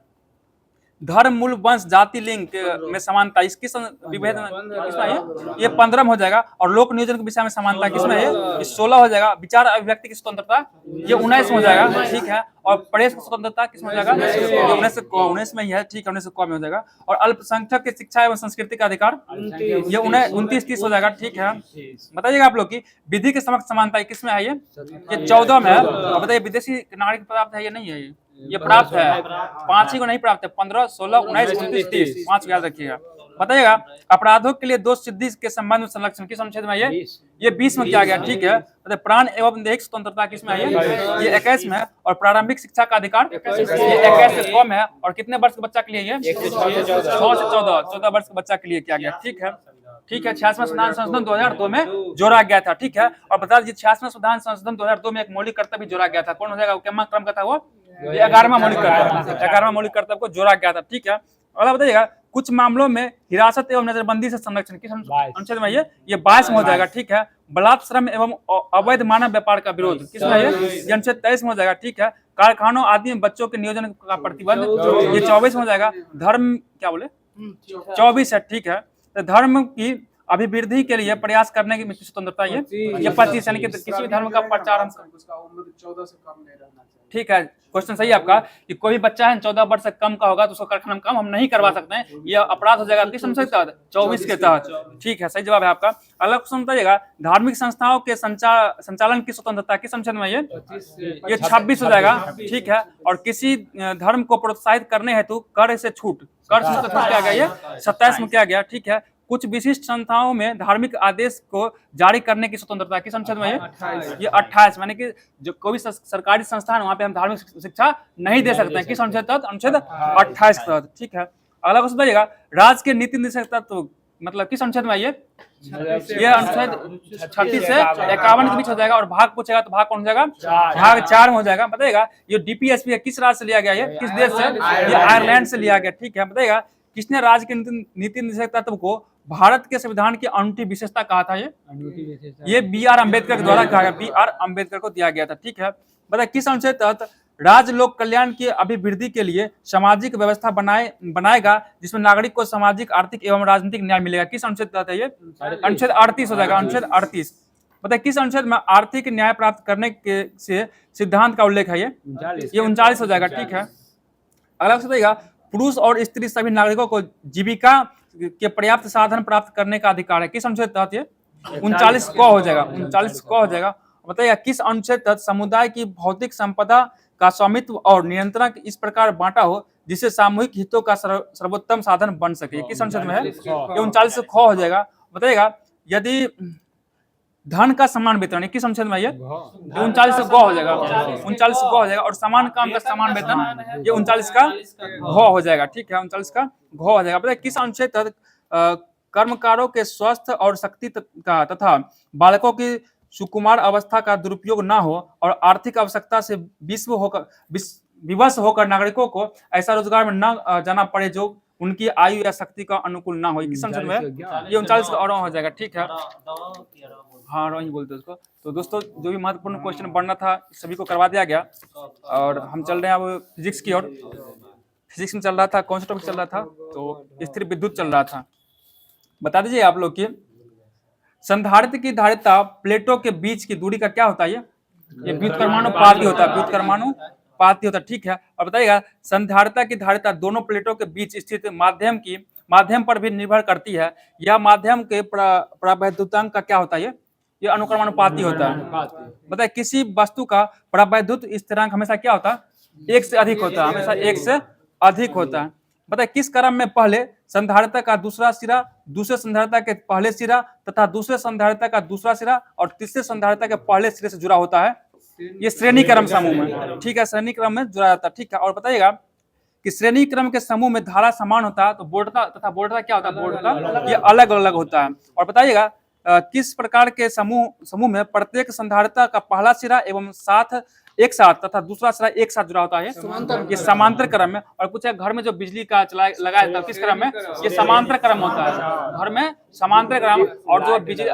धर्म, मूल, वंश, जाति, लिंग में समानता इसकी विभेद में किसमें है? ये 15 में हो जाएगा। और लोक नियोजन के विषय में समानता किसमें है? ये 16 हो जाएगा। विचार अभिव्यक्ति की स्वतंत्रता ये 19 में हो जाएगा, ठीक है। और प्रेस की स्वतंत्रता किसमें हो जाएगा? 19 में ही है, ठीक है, 19 में हो जाएगा। और अल्पसंख्यक की शिक्षा एवं संस्कृति का अधिकार ये 29, 30 हो जाएगा, ठीक है। बताइएगा आप लोग की विधि के समक्ष समानता किसमें है? ये 14 में है। और बताइए विदेशी नागरिक प्राप्त है? ये नहीं है, ये प्राप्त है। 5 ही को नहीं प्राप्त है, 15, 16, 19, 29, 30, 5 याद रखिएगा। बताइएगा अपराधों के लिए दोष सिद्धि के संबंध में संरक्षण किस अनुच्छेद में? ये 20 में किया गया, ठीक है। बताइए प्राण एवं दैहिक स्वतंत्रता किसमें है? ये 21 में है। और प्रारंभिक शिक्षा का अधिकार ये 21 से कम है। और कितने वर्ष के बच्चा के लिए? ये 6 से 14 वर्ष के बच्चा के लिए किया गया, ठीक है, ठीक है। 86वां संविधान संशोधन 2002 में जोड़ा गया था, ठीक है। और बता दीजिए 86वां संविधान संशोधन 2002 में एक मौलिक कर्तव्य जोड़ा गया था। कौन हो जाएगा? क्या क्रम का था वो? 11वां मौलिक कर्तव्य, 11वां मौलिक कर्तव्य को जोड़ा गया था, ठीक है। अगला बताइएगा कुछ मामलों में हिरासत एवं नजरबंदी से संरक्षण किस अनुच्छेद में? ये 22 में हो जाएगा, ठीक है। बलात्श्रम एवं अवैध मानव व्यापार का विरोध किसमें? ये अनुच्छेद 23 में हो जाएगा, ठीक है। कारखानों आदि में बच्चों के नियोजन का प्रतिबंध ये 24 में हो जाएगा। धर्म क्या बोले? 24 है, ठीक है। तो धर्म की अभिवृद्धि के लिए प्रयास करने की स्वतंत्रता ये 25, यानी कि किसी भी धर्म का प्रचार हम 14 से कम नहीं रहना चाहिए, ठीक है। क्वेश्चन सही है आपका कि कोई भी बच्चा है 14 वर्ष से कम का होगा तो उसको कारखाना में काम हम नहीं करवा सकते हैं। ये अपराध हो जाएगा किस अनुच्छेद के तहत? 24 के तहत, ठीक है, सही जवाब है आपका। अगला क्वेश्चन बताइएगा धार्मिक संस्थाओं के संचालन की स्वतंत्रता किस अनुच्छेद में? ये 26 हो जाएगा, ठीक है। और किसी धर्म को प्रोत्साहित करने हेतु कर से छूट किया गया, ये 27 में किया गया, ठीक है। कुछ विशिष्ट संस्थाओं में धार्मिक आदेश को जारी करने की स्वतंत्रता किस अनुच्छेद में? ये 28, यानी कि जो कोई भी सरकारी संस्थान वहां पे हम धार्मिक शिक्षा नहीं दे सकते हैं। किस अनुच्छेद तहत? अनुच्छेद 28 तहत, ठीक है। अगला क्वेश्चन बताइएगा राज्य के नीति निर्देशक तत्व मतलब किस अनुच्छेद में? ये अनुच्छेद 36 से 51 के बीच हो जाएगा। और भाग पूछेगा तो भाग कौन हो जाएगा? भाग 4 में हो जाएगा। बताइएगा ये डीपीएसपी है किस राज्य से लिया गया? ये किस देश से? ये आयरलैंड से लिया गया, ठीक है। बताइएगा किसने राज्य के नीति निर्देशक तत्व को भारत के संविधान की अनूठी विशेषता कहा था? ये बी.आर. अम्बेडकर के द्वारा कहा गया, बी.आर. अम्बेडकर को दिया गया था, ठीक है। बताइए किस अनुच्छेद तहत राज्य लोक कल्याण की अभिवृद्धि के लिए सामाजिक व्यवस्था बनाएगा जिसमें नागरिक को सामाजिक, आर्थिक एवं राजनीतिक न्याय मिलेगा? किस अनुच्छेद तहत है? ये अनुच्छेद 38 हो जाएगा, अनुच्छेद 38। बताइए किस अनुच्छेद में आर्थिक न्याय प्राप्त करने के से सिद्धांत का उल्लेख है? ये 39 हो जाएगा, ठीक है। अगला बताइएगा पुरुष और स्त्री सभी नागरिकों को जीविका के पर्याप्त साधन प्राप्त करने का अधिकार है? किस अनुच्छेद तहत? ये 39 को हो जाएगा, 39 को हो जाएगा। बताइए किस अनुच्छेद तहत समुदाय की भौतिक संपदा का स्वामित्व और नियंत्रण इस प्रकार बांटा हो जिससे सामूहिक हितों का सर्वोत्तम साधन बन सके? किस अनुच्छेद में है? ये 39 को हो जाएगा। बताइएगा यदि धन का समान वितरण किस अनुच्छेद में? ये 39 से गौ हो जाएगा, 39 से गौ हो जाएगा। और समान काम का समान वेतन ये 39 का घ हो जाएगा, ठीक है, 39 का घ हो जाएगा। बताइए किस अनुच्छेद तहत कर्मकारों के स्वास्थ्य और शक्ति का तथा बालकों की सुकुमार अवस्था का दुरुपयोग न हो और आर्थिक आवश्यकता से विवश होकर नागरिकों को ऐसा रोजगार में न जाना पड़े जो उनकी आयु या शक्ति का अनुकूल ना हो? किस अनुच्छेद में? ये 39 का और हो जाएगा, ठीक है। हाँ वही बोलते उसको। तो दोस्तों जो भी महत्वपूर्ण क्वेश्चन बनना था सभी को करवा दिया गया। और हम चल रहे हैं अब फिजिक्स की ओर। फिजिक्स में चल रहा था, कौन सा टॉपिक चल रहा था? तो स्थिर विद्युत चल रहा था। बता दीजिए आप लोग की संधारित्र की धारिता प्लेटों के बीच की दूरी का क्या होता है? ये व्युत्क्रमानुपाती होता है, व्युत्क्रमानुपाती पाती होता है, ठीक है। और बताइएगा संधारिता की धारिता दोनों प्लेटों के बीच स्थित माध्यम पर भी निर्भर करती है। यह माध्यम के प्रवैद्युतांक का क्या होता है, ये अनुक्रमानुपाती होता है। बताइए किसी वस्तु का प्रवैद्युत स्थिरांक हमेशा क्या होता है, एक से अधिक होता है, हमेशा एक से अधिक होता है। बताइए किस क्रम में पहले संधारिता का दूसरा सिरा दूसरे संधारिता के पहले सिरा तथा दूसरे संधारिता का दूसरा सिरा और तीसरे संधारिता के पहले सिरे से जुड़ा होता है, ये श्रेणी क्रम समूह में, ठीक है, श्रेणी क्रम में जुड़ा जाता है, ठीक है। और बताइएगा कि श्रेणी क्रम के समूह में धारा समान होता है तो बोर्डता तथा बोर्डता क्या होता है, बोर्डता ये अलग अलग होता है। और बताइएगा किस प्रकार के समूह में प्रत्येक संधारिता का पहला सिरा एवं एक साथ तथा दूसरा सिरा एक साथ जुड़ा होता है, ये समांतर क्रम में। और पूछा घर में जो बिजली का लगाया जाता है किस क्रम में, ये समांतर क्रम होता है, घर में समांतर क्रम। और जो बिजली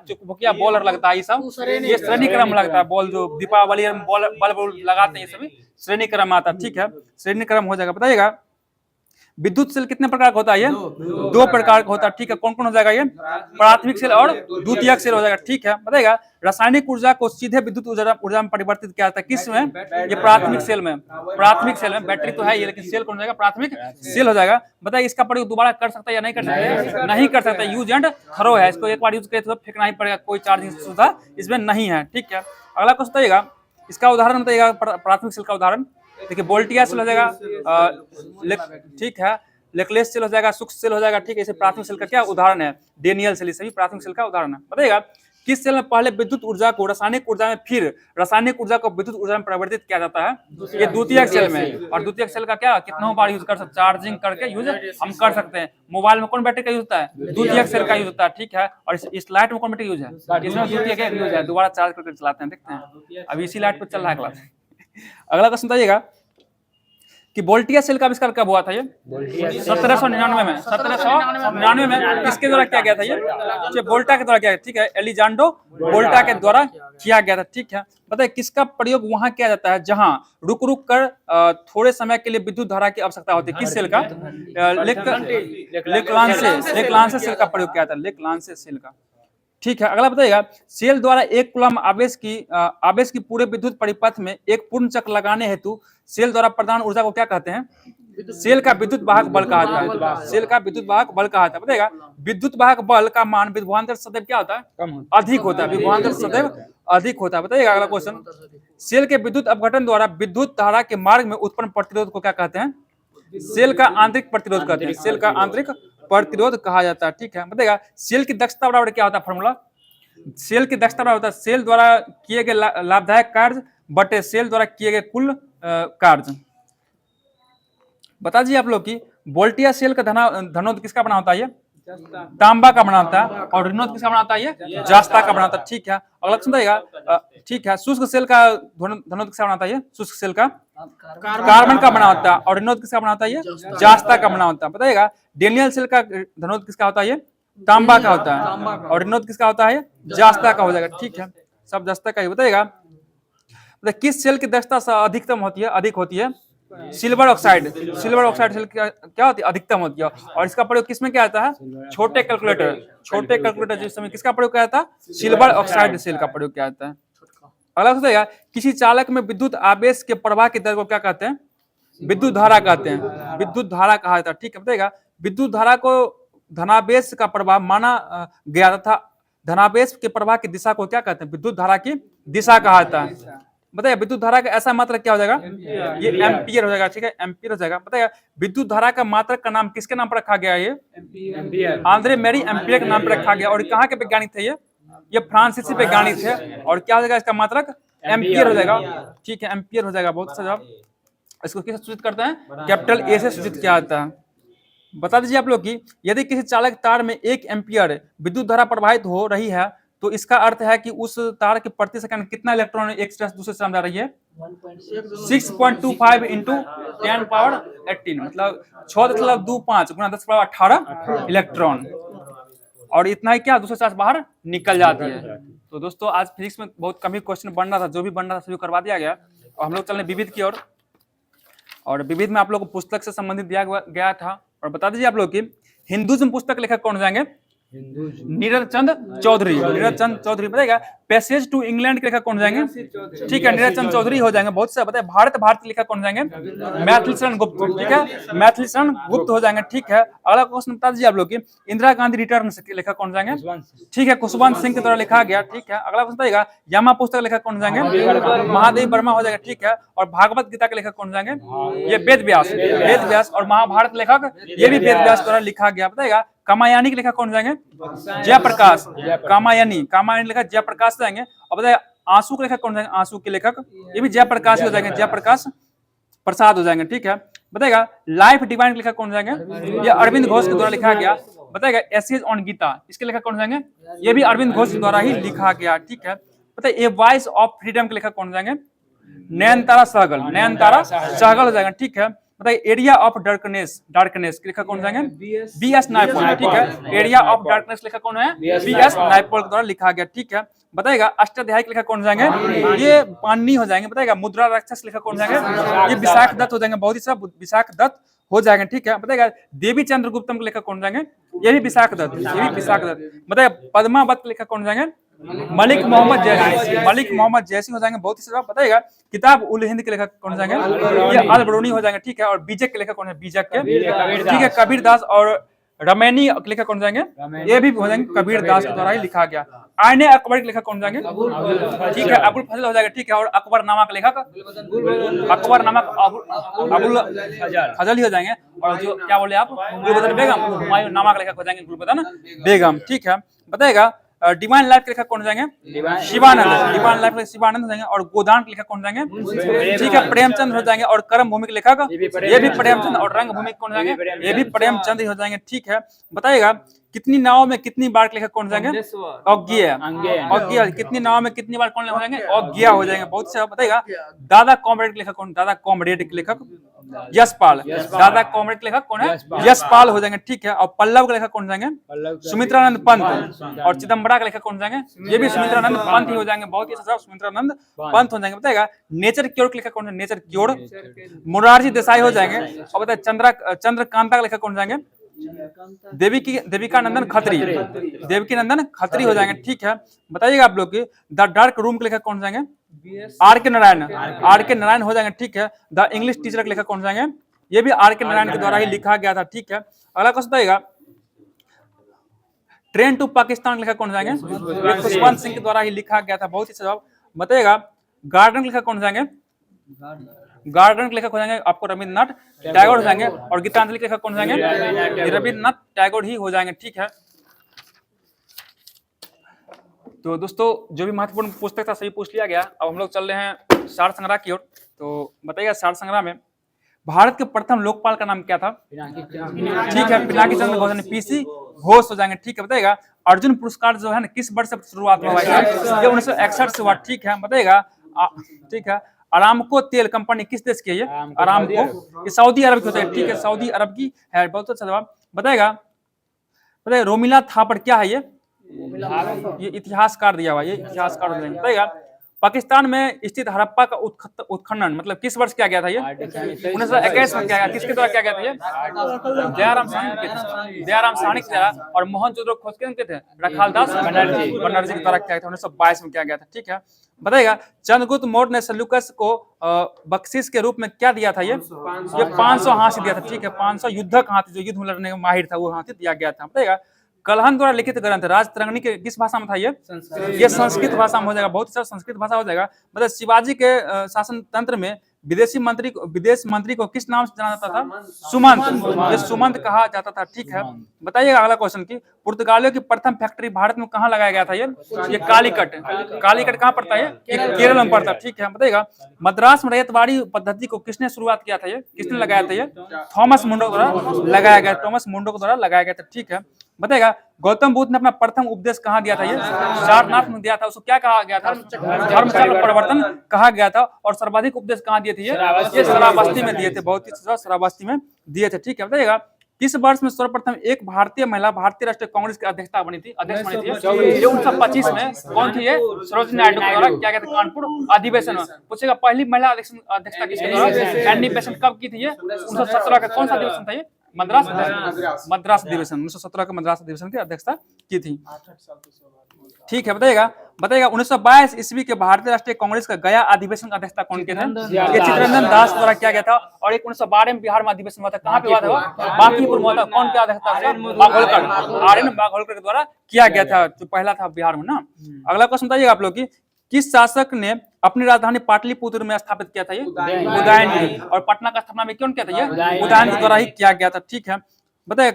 चुकभुकिया बॉल लगता है ये सब ये श्रेणी क्रम लगता है, बॉल जो दीपावली बल्ब लगाते हैं ये सभी श्रेणी क्रम आता है, ठीक है, श्रेणी क्रम हो जाएगा। बताइएगा विद्युत सेल कितने प्रकार का होता है, ये दो प्रकार का होता है, ठीक है। कौन कौन हो जाएगा, ये प्राथमिक सेल और द्वितीयक सेल हो जाएगा, ठीक है। बताइएगा रासायनिक ऊर्जा को सीधे विद्युत ऊर्जा में परिवर्तित किया जाता है, किस में, ये प्राथमिक सेल में। प्राथमिक सेल में बैटरी तो है ये, लेकिन सेल कौन हो जाएगा, प्राथमिक सेल हो जाएगा। बताइए इसका प्रयोग दोबारा कर सकता है या नहीं कर सकता, नहीं कर सकता, यूज एंड थ्रो है, इसको एक बार यूज करे तो फेंकना ही पड़ेगा, कोई चार्जिंग सुविधा इसमें नहीं है, ठीक है। अगला क्वेश्चन बताइएगा, इसका उदाहरण बताइएगा प्राथमिक सेल का उदाहरण। देखिए वोल्टिया सेल हो जाएगा, ठीक है, लेक्लेस सेल हो जाएगा, सूक्ष्म सेल हो जाएगा, ठीक है। इसे प्राथमिक सेल का क्या उदाहरण है, डेनियल सेल, सभी प्राथमिक सेल का उदाहरण है। बताइएगा किस सेल में पहले विद्युत ऊर्जा को रासायनिक ऊर्जा में फिर रासायनिक ऊर्जा को विद्युत ऊर्जा में परिवर्तित किया जाता है, ये द्वितीयक सेल में। और द्वितीयक सेल का क्या कितनों बार यूज कर सकते, चार्जिंग करके यूज हम कर सकते हैं। मोबाइल में कौन बैटरी का यूज होता है, द्वितीयक सेल का यूज होता है, ठीक है। और इस लाइट में कौन बैटरी यूज है, इसमें द्वितीयक यूज है, दोबारा चार्ज करके चलाते हैं, देखते हैं अभी इसी लाइट पे चल रहा है क्लास। अगला क्वेश्चन बताइएगा कि वोल्टिया सेल का आविष्कार कब हुआ था, ये 1799 में, 1799 में किसके द्वारा किया गया था, ये वोल्टा के द्वारा किया गया, ठीक है, एलिजांड्रो वोल्टा के द्वारा किया गया था, ठीक है। बताइए किसका प्रयोग वहां किया जाता है जहां रुक रुक कर थोड़े समय के लिए विद्युत धारा की आवश्यकता होती है, किस सेल का, लेक्लांसे सेल का प्रयोग किया जाता है, लेक्लांसे सेल का, ठीक है। अगला बताइएगा सेल द्वारा एक कूलम आवेश की पूरे विद्युत परिपथ में एक पूर्ण चक्र लगाने हेतु सेल द्वारा प्रदान ऊर्जा को क्या कहते हैं, सेल का विद्युत वाहक बल कहा जाता है, सेल का विद्युत वाहक बल कहा जाता है। बताइएगा विद्युत वाहक बल का मान विभवांतर सदैव क्या होता है, अधिक होता है, विभवांतर सदैव अधिक होता है। बताइएगा अगला क्वेश्चन, सेल के विद्युत अपघटन द्वारा विद्युत धारा के मार्ग में उत्पन्न प्रतिरोध को क्या कहते हैं, सेल का आंतरिक प्रतिरोध कहते हैं, सेल का आंतरिक प्रतिरोध कहा जाता है, ठीक है। बताइएगा सेल की दक्षता बराबर क्या होता है, फॉर्मूला, सेल की दक्षता बराबर होता है सेल द्वारा किए गए लाभदायक कार्य बटे सेल द्वारा किए गए कुल कार्य। बता दीजिए आप लोग की वोल्टिया सेल का धनोद किसका बना होता है, ये तांबा का बना होता है, और ऋणोद किसका बना होता है, ये जास्ता का बना होता है, ठीक है। अगला क्वेश्चन बताइएगा, ठीक है, शुष्क सेल का धनोद किसका बना होता है, ये शुष्क सेल का कार्बन का बना होता है, और ऋणोद किसका बना होता है, ये जास्ता का बना होता है। बताइएगा डेनियल सेल का धनोद किसका होता है, ये तांबा का होता है, और ऋणोद किसका होता है, जास्ता का हो जाएगा, ठीक है, सब जास्ता का ही। बताइएगा किस सेल की दक्षता अधिकतम होती है, अधिक होती है, सिल्वर ऑक्साइड सेल क्या होती है, अधिकतम होती है। और इसका प्रयोग किसमें किया जाता है, छोटे कैलकुलेटर जिस समय किसका प्रयोग किया जाता है, सिल्वर ऑक्साइड सेल का प्रयोग किया जाता है। अगला बताइएगा किसी चालक में विद्युत आवेश के प्रवाह की दर को क्या कहते हैं, विद्युत धारा कहते हैं, विद्युत धारा कहा जाता है, ठीक है। बताइएगा विद्युत धारा को धनावेश का प्रवाह माना गया था, धनावेश के प्रवाह की दिशा को क्या कहते हैं, विद्युत धारा की दिशा कहा जाता है। बताइए विद्युत धारा का ऐसा मात्रक क्या हो जाएगा, ये एम्पियर हो जाएगा, ठीक है, एम्पियर हो जाएगा। बताइए विद्युत धारा का मात्रक का नाम किसके नाम पर रखा गया है, ये आंद्रे मेरी एम्पियर के नाम पर रखा गया। और कहाँ के वैज्ञानिक थे, ये फ्रांसीसी वैज्ञानिक थे। और क्या हो जाएगा इसका मात्रक, एम्पियर हो जाएगा, ठीक है, एम्पियर हो जाएगा। बहुत अच्छा, इसको किससे सूचित करते हैं, कैपिटल ए से सूचित किया जाता है। बता दीजिए आप लोग की यदि किसी चालक तार में 1 एम्पियर विद्युत धारा प्रवाहित हो रही है तो इसका अर्थ है कि उस तार के प्रति सेकंड कितना इलेक्ट्रॉन एक से दूसरे से जा रही है, 6.25 इंटू 10 पावर 18, मतलब 6.25 गुना 10 पावर 18 इलेक्ट्रॉन। और इतना ही क्या दूसरे से बाहर निकल जाती है। तो दोस्तों आज फिजिक्स में बहुत कम ही क्वेश्चन बन रहा था, जो भी बन रहा था सभी करवा दिया गया। और हम लोग चल रहे विविध की ओर, और विविध में आप लोग को पुस्तक से संबंधित दिया गया था। और बता दीजिए आप लोग की हिंदुज्म पुस्तक लेखक कौन हो जाएंगे, नीरज चंद चौधरी। बताएगा पैसेज टू इंग्लैंड के लेखक कौन हो जाएंगे? ठीक है, नीरज चंद्र चौधरी हो जाएंगे। बहुत से बताए भारत के लेखक कौन हो जाएंगे? मैथिली शरण गुप्त। ठीक है, मैथिली शरण गुप्त हो जाएंगे। ठीक है, अगला क्वेश्चन बता दीजिए आप लोग की इंदिरा गांधी रिटर्न के लेखक कौन हो जाएंगे? ठीक है, खुशवंत सिंह के द्वारा लिखा गया। ठीक है, अगला क्वेश्चन बताइएगा यामा पुस्तक के लेखक कौन हो जाएंगे? महादेव वर्मा हो जाएगा। ठीक है, और भागवत गीता के लेखक कौन हो जाएंगे? ये वेद व्यास। वेद व्यास। और महाभारत लेखक ये भी वेद व्यास द्वारा लिखा गया। बताइएगा कामायनी के लेखक कौन हो जाएंगे? जयप्रकाश। कामायनी लेखक जयप्रकाश जाएंगे। और बताइए आंसू के लेखक कौन हो जाएंगे? आंसू के लेखक ये भी जयप्रकाश हो जाएंगे, जयप्रकाश प्रसाद हो जाएंगे। ठीक है, बताइएगा लाइफ डिवाइन के लेखक कौन हो जाएंगे? ये अरविंद घोष के द्वारा लिखा गया। बताइएगा एसेज ऑन गीता इसके लेखक कौन हो जाएंगे? ये भी अरविंद घोष के द्वारा ही लिखा गया। ठीक है, बताइए ए वॉइस ऑफ फ्रीडम के लेखक कौन हो जाएंगे? नयनतारा सहगल। नयनतारा सहगल हो जाएगा। ठीक है, बताइए एरिया ऑफ डार्कनेस के लेखक कौन हो जाएंगे? बी.एस. नायपॉल। ठीक है, एरिया ऑफ डार्कनेस लेखक कौन है? बी.एस. नायपॉल के द्वारा लिखा गया। ठीक है, बताइएगा अष्टाध्यायी के लेखक कौन हो जाएंगे? ये पाणिनि हो जाएंगे। बताइएगा मुद्रा राक्षस लेखक कौन हो जाएंगे? ये विशाख दत्त हो जाएंगे। बहुत ही सब विशाख दत्त हो जाएंगे। ठीक है, बताइएगा देवी चंद्रगुप्तम के लेखक कौन हो जाएंगे? ये भी विशाख दत्त। ये भी विशाख दत्त। बताइएगा पद्मावत के लेखक कौन हो जाएंगे? मलिक मोहम्मद जैसी। मलिक मोहम्मद जैसी हो जाएंगे। बहुत ही सब बताइएगा किताब उल हिंद के लेखक कौन हो जाएंगे? ये अल बरूनी हो जाएंगे। ठीक है, और बीजक के लेखक कौन है? बीजक के। ठीक है, कबीर दास और रमैनी के लेखक कौन हो जाएंगे? ये भी हो जाएंगे कबीर दास के द्वारा ही लिखा गया। आईने अकबर के लेखक कौन हो जाएंगे? ठीक है, अबुल फजल हो जाएगा। ठीक है, और अकबरनामा के लेखक अकबरनामा अबुल फजल ही हो जाएंगे। और जो क्या बोले आप गुलबदन बेगम हुमायूं नामा के लेखक हो जाएंगे गुलबदन बेगम। ठीक है, बताइएगा डिवाइन लाइफ के लेखक कौन हो जाएंगे? शिवानंद। डिवाइन लाइफ के शिवानंद हो जाएंगे। और गोदान के लेखक कौन हो जाएंगे? ठीक है, प्रेमचंद हो जाएंगे। और कर्म भूमि के लेखक ये भी प्रेमचंद। और रंग भूमि कौन हो जाएंगे? ये भी प्रेमचंद ही हो जाएंगे। ठीक है, बताइएगा कितनी नाव में कितनी बार के लेखक कौन हो जाएंगे? अज्ञेय। कितनी नाव में कितनी बार कौन हो जाएंगे? अज्ञेय हो जाएंगे। बहुत से बताइएगा दादा कॉमरेड के लेखक कौन? दादा कॉमरेड के लेखक यशपाल। दादा कॉमरेड के लेखक कौन है? यशपाल हो जाएंगे। ठीक है, और पल्लव के लेखक कौन हो जाएंगे? सुमित्रानंद पंत। और चिदम्बरा के लेखक कौन हो जाएंगे? ये भी सुमित्रानंद पंत ही हो जाएंगे। बहुत ही अच्छा सुमित्रानंद पंत हो जाएंगे। बताइएगा नेचर क्योर के लेखक कौन है? नेचर क्योर मोरारजी देसाई हो जाएंगे। और बताइए चंद्रकांता के लेखक कौन हो जाएंगे? देविका नंदन खत्री। देवकी नंदन खत्री हो जाएंगे। ठीक है, बताइएगा आप लोग की द डार्क रूम के लेखक कौन हो जाएंगे? आर के नारायण हो जाएंगे। ठीक है, द इंग्लिश टीचर के लेखक कौन हो जाएंगे? ये भी आर के नारायण के द्वारा ही लिखा गया था। ठीक है, अगला क्वेश्चन बताइएगा ट्रेन टू पाकिस्तान के लेखक कौन हो जाएंगे? ये खुशवंत सिंह के द्वारा ही लिखा गया था। बहुत ही जवाब बताइएगा गार्डन के लेखक कौन हो जाएंगे? गार्डन के लेखक हो जाएंगे आपको रविन्द्रनाथ टैगोर हो जाएंगे। और गीतांजलि के लेखक कौन हो जाएंगे? रविन्द्रनाथ टैगोर ही हो जाएंगे। ठीक है, तो दोस्तों जो भी महत्वपूर्ण पुस्तक था सही पूछ लिया गया। अब हम लोग चल रहे हैं सार संग्रह की ओर। तो बताइएगा सार संग्रह में भारत के प्रथम लोकपाल का नाम क्या था? ठीक है, पिनाकी चंद्र घोष। पीसी घोष हो जाएंगे। ठीक है, बताइएगा अर्जुन पुरस्कार जो है ना किस वर्ष से शुरुआत हुआ? ये 1961 से हुआ। ठीक है, बताइएगा ठीक है अरामको तेल कंपनी किस देश की है? ये अरामको ये सऊदी अरब की होता है। ठीक है, सऊदी अरब की है। बहुत अच्छा जवाब बताइएगा। बताइए रोमिला थापड़ क्या है? ये इतिहासकार दिया हुआ। ये इतिहासकार बताइएगा पाकिस्तान में स्थित हड़प्पा का उत्खनन मतलब किस वर्ष किया गया था? ये 1921 में किया गया। किसके द्वारा किया गया था? ये दयाराम साहनी के द्वारा। और मोहनजोदड़ो खोज के थे रखालदास बनर्जी के द्वारा किया गया था। 1922 में किया गया था। ठीक है, बताइएगा चंद्रगुप्त मौर्य ने सेल्यूकस को बख्शिश के रूप में क्या दिया था? ये 500 हाथी दिया था। ठीक है, 500 युद्धक हाथी जो युद्ध में लड़ने में माहिर था वो हाथी दिया गया था। बताइएगा कलहन द्वारा लिखित ग्रंथ राजतरंगिणी के किस भाषा में था? ये संस्कृत भाषा में हो जाएगा। बहुत ही संस्कृत भाषा हो जाएगा। मतलब शिवाजी के शासन तंत्र में विदेश मंत्री को किस नाम से जाना जाता था? सुमंत। ये सुमंत कहा जाता था। ठीक है, बताइएगा अगला क्वेश्चन की पुर्तगालियों की प्रथम फैक्ट्री भारत में कहाँ लगाया गया था? ये कालीकट कहाँ पड़ता है? ये केरल में पड़ता है। ठीक है, बताइएगा मद्रास में रैयतवाड़ी पद्धति को किसने शुरुआत किया था? ये किसने लगाया था? ये थॉमस मुंडो द्वारा लगाया गया। थॉमस मुंडो के द्वारा लगाया गया था। ठीक है, बताइएगा गौतम बुद्ध ने अपना प्रथम उपदेश कहाँ दिया था? ये सारनाथ में दिया था। उसको क्या कहा गया था? धर्मचक्र प्रवर्तन कहा गया था। और सर्वाधिक उपदेश कहाँ दिए थे? ये श्रावस्ती में दिए थे। बहुत ही श्रावस्ती में दिए थे। ठीक है, बताइएगा किस वर्ष में सर्वप्रथम एक भारतीय महिला भारतीय राष्ट्रीय कांग्रेस की अध्यक्ष बनी थी? ये 1925 में कौन थी? ये सरोजिनी नायडू द्वारा किया गया था कानपुर अधिवेशन में। पूछेगा पहली महिला अध्यक्षता किसके द्वारा? एनी बेसेंट कब की थी? ये 1917 का कौन सा अधिवेशन था? ये मद्रास अधिवेशन 1917 के मद्रास अधिवेशन की अध्यक्षता की थी। ठीक है, बताइएगा बताइएगा 1922 ईस्वी के भारतीय राष्ट्रीय कांग्रेस का गया अधिवेशन का अध्यक्षता कौन के थे? ये चित्तरंजन दास द्वारा किया गया था। और एक 1912 में बिहार में अधिवेशन हुआ था, कहाँ पे हुआ था? बांकीपुर में हुआ था। कौन क्या अध्यक्षता था? बाघोलकर, आर्यन बाघोलकर के द्वारा किया गया था, जो पहला था बिहार में ना। अगला क्वेश्चन बताइएगा आप लोग की, किस शासक ने अपनी राजधानी पाटलिपुत्र में स्थापित किया था? ये उदयन। और पटना का स्थापना में कौन किया था? ये उदयन के द्वारा ही किया गया था। ठीक है, बताइए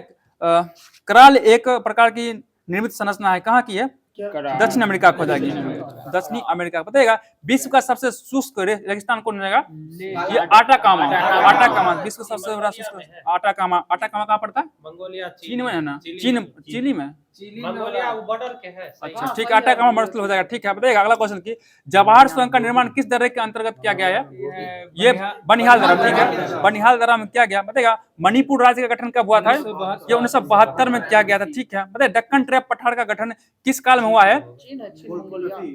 कराल एक प्रकार की निर्मित संरचना है, कहाँ की है? दक्षिण अमेरिका को जाएगी, दक्षिणी अमेरिका। बताइएगा विश्व का सबसे शुष्क रेगिस्तान कौन रहेगा? ये आटाकामा। आटाकामा विश्व का सबसे बड़ा शुष्क आटाकामा। आटाकामा कहाँ पड़ता है? मंगोलिया, चीन में है ना? चिली में। मंगोलिया वो बॉर्डर के है। अच्छा ठीक है, आटाकामा मरुस्थल हो जाएगा। ठीक है, बताइएगा अगला क्वेश्चन की, जवाहर सुरंग का निर्माण किस दर्रे के अंतर्गत किया गया है? ये बनिहाल दर्रा। ठीक है, बनिहाल दर्रा में किया गया। बताइएगा मणिपुर राज्य का गठन कब हुआ था? ये 1972 में किया गया था। ठीक है, बताइए दक्कन ट्रैप पठार का गठन किस काल में हुआ है?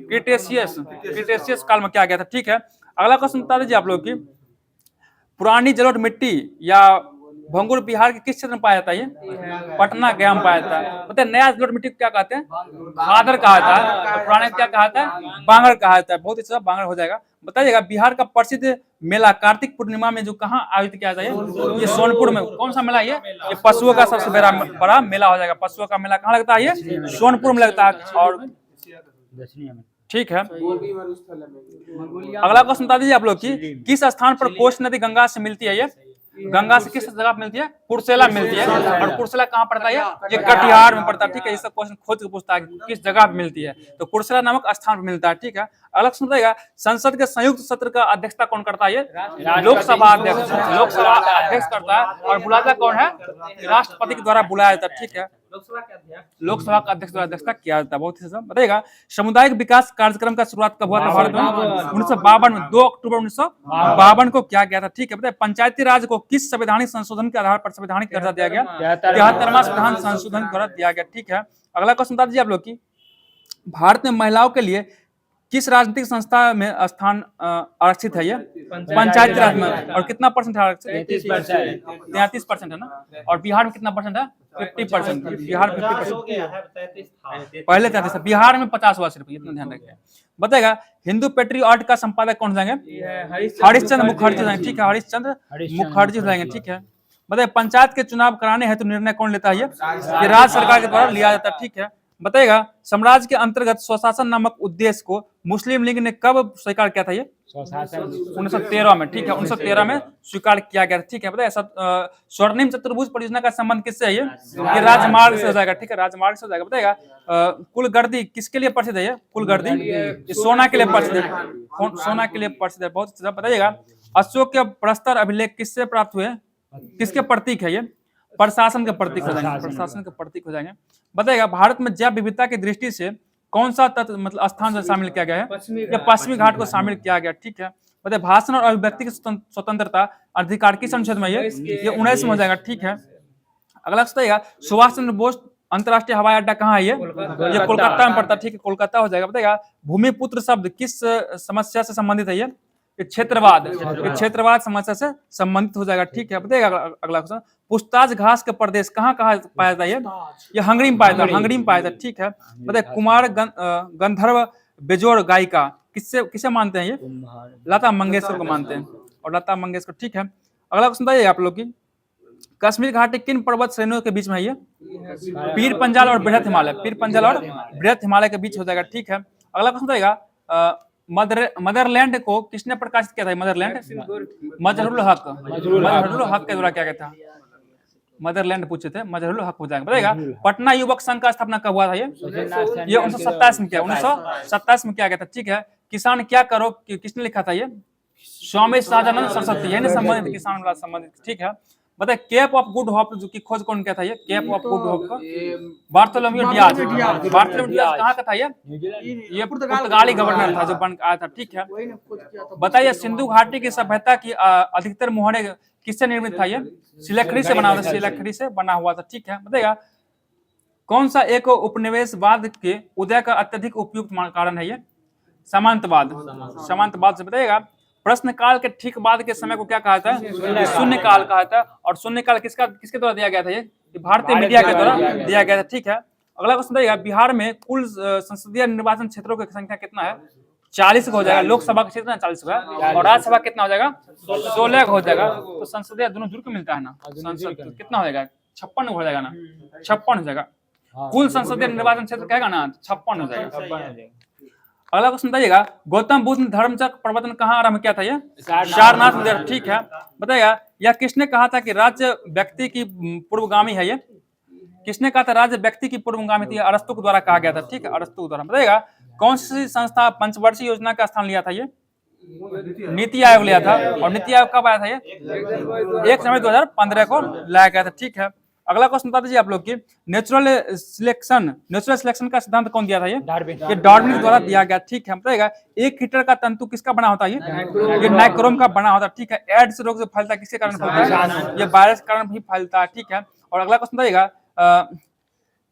क्रिटेशियस काल में किया गया था। ठीक है, अगला क्वेश्चन बता दीजिए आप लोग की, पुरानी जलोढ़ मिट्टी या भंगुर बिहार के किस क्षेत्र में पाया जाता है? ये पटना गया में पाया जाता है। बताइए नया जलोढ़ मिट्टी को क्या कहते हैं? खादर कहा जाता है। और पुराने क्या कहा जाता है? बांगर कहा जाता है। बहुत ही अच्छा बांगर हो जाएगा। बताइएगा बिहार का प्रसिद्ध मेला कार्तिक पूर्णिमा में जो कहाँ आयोजित किया जाता है? ये सोनपुर में। कौन सा मेला है ये? पशुओं का सबसे बड़ा मेला हो जाएगा। पशुओं का मेला कहाँ लगता है? ये सोनपुर में लगता है। और ठीक है, अगला क्वेश्चन बता दीजिए आप लोग की, किस स्थान पर कोसी नदी गंगा से मिलती है? ये गंगा से किस जगह मिलती है? कुर्सेला मिलती है। और कुर्सेला कहाँ पड़ता है? ये कटिहार में पड़ता है। ठीक है, इसका क्वेश्चन खोज के पूछता है किस जगह पे मिलती है, तो कुर्सेला नामक स्थान पर मिलता है। ठीक है, अगला क्वेश्चन बताइएगा, संसद के संयुक्त सत्र का अध्यक्षता कौन करता है? ये लोकसभा अध्यक्ष। लोकसभा अध्यक्ष करता है। और बुलाता कौन है? राष्ट्रपति के द्वारा बुलाया जाता है। ठीक है, लोकसभा का अध्यक्ष द्वारा अध्यक्षता किया जाता है। बहुत ही बताइएगा सामुदायिक विकास कार्यक्रम का शुरुआत कब हुआ था भारत में? 1952 में, 2 अक्टूबर 1952 को किया गया था। ठीक है, बताइए पंचायती राज को किस संवैधानिक संशोधन के आधार पर संवैधानिक दर्जा दिया गया? 73वां संविधान संशोधन द्वारा दिया गया। ठीक है, अगला क्वेश्चन बता दीजिए आप लोग की, भारत में महिलाओं के लिए किस राजनीतिक संस्था में स्थान आरक्षित है? ये पंचायती राज में। और कितना परसेंट है आरक्षित? 33% है ना। और बिहार में कितना परसेंट है? 50%। बिहार में 50%, पहले 33 था, बिहार में 50 हुआ सिर्फ, इतना ध्यान रखिए। बताएगा हिंदू पेट्रियट का संपादक कौन जाएंगे? हरिश्चंद्र मुखर्जी जाएंगे। ठीक है, हरिश्चंद्र मुखर्जी जाएंगे। ठीक है, बताइए पंचायत के चुनाव कराने हेतु निर्णय कौन लेता है? ये राज्य सरकार के द्वारा लिया जाता है। ठीक है, बताइएगा साम्राज्य के अंतर्गत स्वशासन नामक उद्देश्य को मुस्लिम लीग ने कब स्वीकार किया था? ये 1913 में। ठीक है, 1913 में स्वीकार किया गया था। ठीक है, बताइए स्वर्णिम चतुर्भुज परियोजना का संबंध किससे है? ये राजमार्ग से हो जाएगा। ठीक है, राजमार्ग से हो जाएगा। बताइएगा कुलगर्दी किसके लिए प्रसिद्ध है? ये कुलगर्दी सोना के लिए प्रसिद्ध है। सोना के लिए प्रसिद्ध है। बहुत अच्छा, बताइएगा अशोक के प्रस्तर अभिलेख किससे प्राप्त हुए? किसके प्रतीक है? ये प्रशासन के प्रतीक हो जाएंगे। प्रशासन के प्रतीक हो जाएंगे। बताइएगा भारत में जैव विविधता की दृष्टि से कौन सा तत्व मतलब स्थान से शामिल किया गया है? या पश्चिमी घाट को शामिल किया गया। ठीक है, बताइए भाषण और अभिव्यक्ति की स्वतंत्रता अधिकार किस अनुच्छेद में? ये 19 में हो जाएगा। ठीक है, अगला बताइएगा सुभाष चंद्र बोस अंतरराष्ट्रीय हवाई अड्डा कहाँ है? ये कोलकाता में पड़ता है। ठीक है, कोलकाता हो जाएगा। बताइएगा भूमिपुत्र शब्द किस समस्या से संबंधित है? ये क्षेत्रवाद समस्या से संबंधित हो जाएगा। ठीक है, बताइएगा अगला क्वेश्चन, पुछताछ घास का प्रदेश कहाँ पाया जाता है? ये हंगरी में पाया जाता है। हंगरी में पाया जाता है। ठीक है, बताइए कुमार गंधर्व बेजोड़ गायिका किसे मानते हैं? ये लता मंगेशकर को मानते हैं। और लता मंगेशकर। ठीक है, अगला क्वेश्चन बताइए आप लोग की, कश्मीर घाटी किन पर्वत श्रेणियों के बीच में है? ये पीर पंजाल और बृहत हिमालय। पीर पंजाल और बृहत हिमालय के बीच हो जाएगा। ठीक है, अगला क्वेश्चन बताइएगा मदरलैंड को किसने प्रकाशित किया था? मदरलैंड मजहरूल हक के द्वारा किया गया था। मदरलैंड पूछे थे, मजहरूल हक हो जाएगा। बताइएगा पटना युवक संघ का स्थापना कब हुआ था? ये 1927 में किया। 1927 में किया गया था। ठीक है, किसान क्या करो किसने लिखा था? ये स्वामी सहजानंद सरस्वती है संबंधित, किसान वाला संबंधित। ठीक है, बताइए केप ऑफ गुड होप की खोज कौन किया था? ये केप ऑफ गुड होप का बार्थोलोम्यू डियाज। बार्थोलोम्यू डियाज कहाँ का था? ये पुर्तगाली गवर्नर था जो बन आया था। ठीक है, बताइए सिंधु घाटी की सभ्यता की अधिकतर मोहरे किससे निर्मित था? ये सिलखड़ी से बना हुआ था। सिलखड़ी से बना हुआ था। ठीक है, बताइएगा कौन सा एक उपनिवेशवाद के उदय का अत्यधिक उपयुक्त कारण है? ये सामंतवाद। सामंतवाद से बताइएगा प्रश्न काल के ठीक बाद के समय को क्या कहा था? शून्य काल कहा था। और शून्य काल किसके द्वारा दिया गया था? ये भारतीय मीडिया के द्वारा दिया गया था। ठीक है, अगला क्वेश्चन बताइएगा, बिहार में कुल संसदीय निर्वाचन क्षेत्रों की संख्या कितना है? 40 हो जाएगा। लोकसभा का क्षेत्र ना 40 होगा, और राज्यसभा कितना हो जाएगा? 16 हो जाएगा। तो संसदीय दोनों जुड़ के मिलता है ना, संसद तो कितना हो जाएगा? 56 हो जाएगा ना, 56 हो जाएगा। कुल संसदीय निर्वाचन क्षेत्र कहेगा ना 56 हो जाएगा। अगला क्वेश्चन बताइएगा, गौतम बुद्ध ने धर्मचक्र प्रवर्तन कहाँ आरंभ किया था? ये सारनाथ में। ठीक है, बताइएगा यह किसने कहा था कि राज्य व्यक्ति की पूर्वगामी है? ये किसने कहा था राज्य व्यक्ति की पूर्वगामी थी? अरस्तु के द्वारा कहा गया था। ठीक है, अरस्तु द्वारा। बताइएगा कौन सी संस्था पंचवर्षीय योजना का स्थान लिया था? ये नीति आयोग लिया था। और नीति आयोग कब आया था? ये 1 जनवरी 2015 को लाया गया था। ठीक है, अगला क्वेश्चन बता दीजिए आप लोग की, नेचुरल सिलेक्शन का सिद्धांत कौन दिया था? ये डार्विन द्वारा दिया गया। ठीक है, बताइएगा एक हीटर का तंतु किसका बना होता है? ये नाइक्रोम का बना होता है। ठीक है, एड्स रोग से फैलता है, किसके कारण फैलता है? ये वायरस के कारण भी फैलता है। ठीक है, और अगला क्वेश्चन बताइएगा,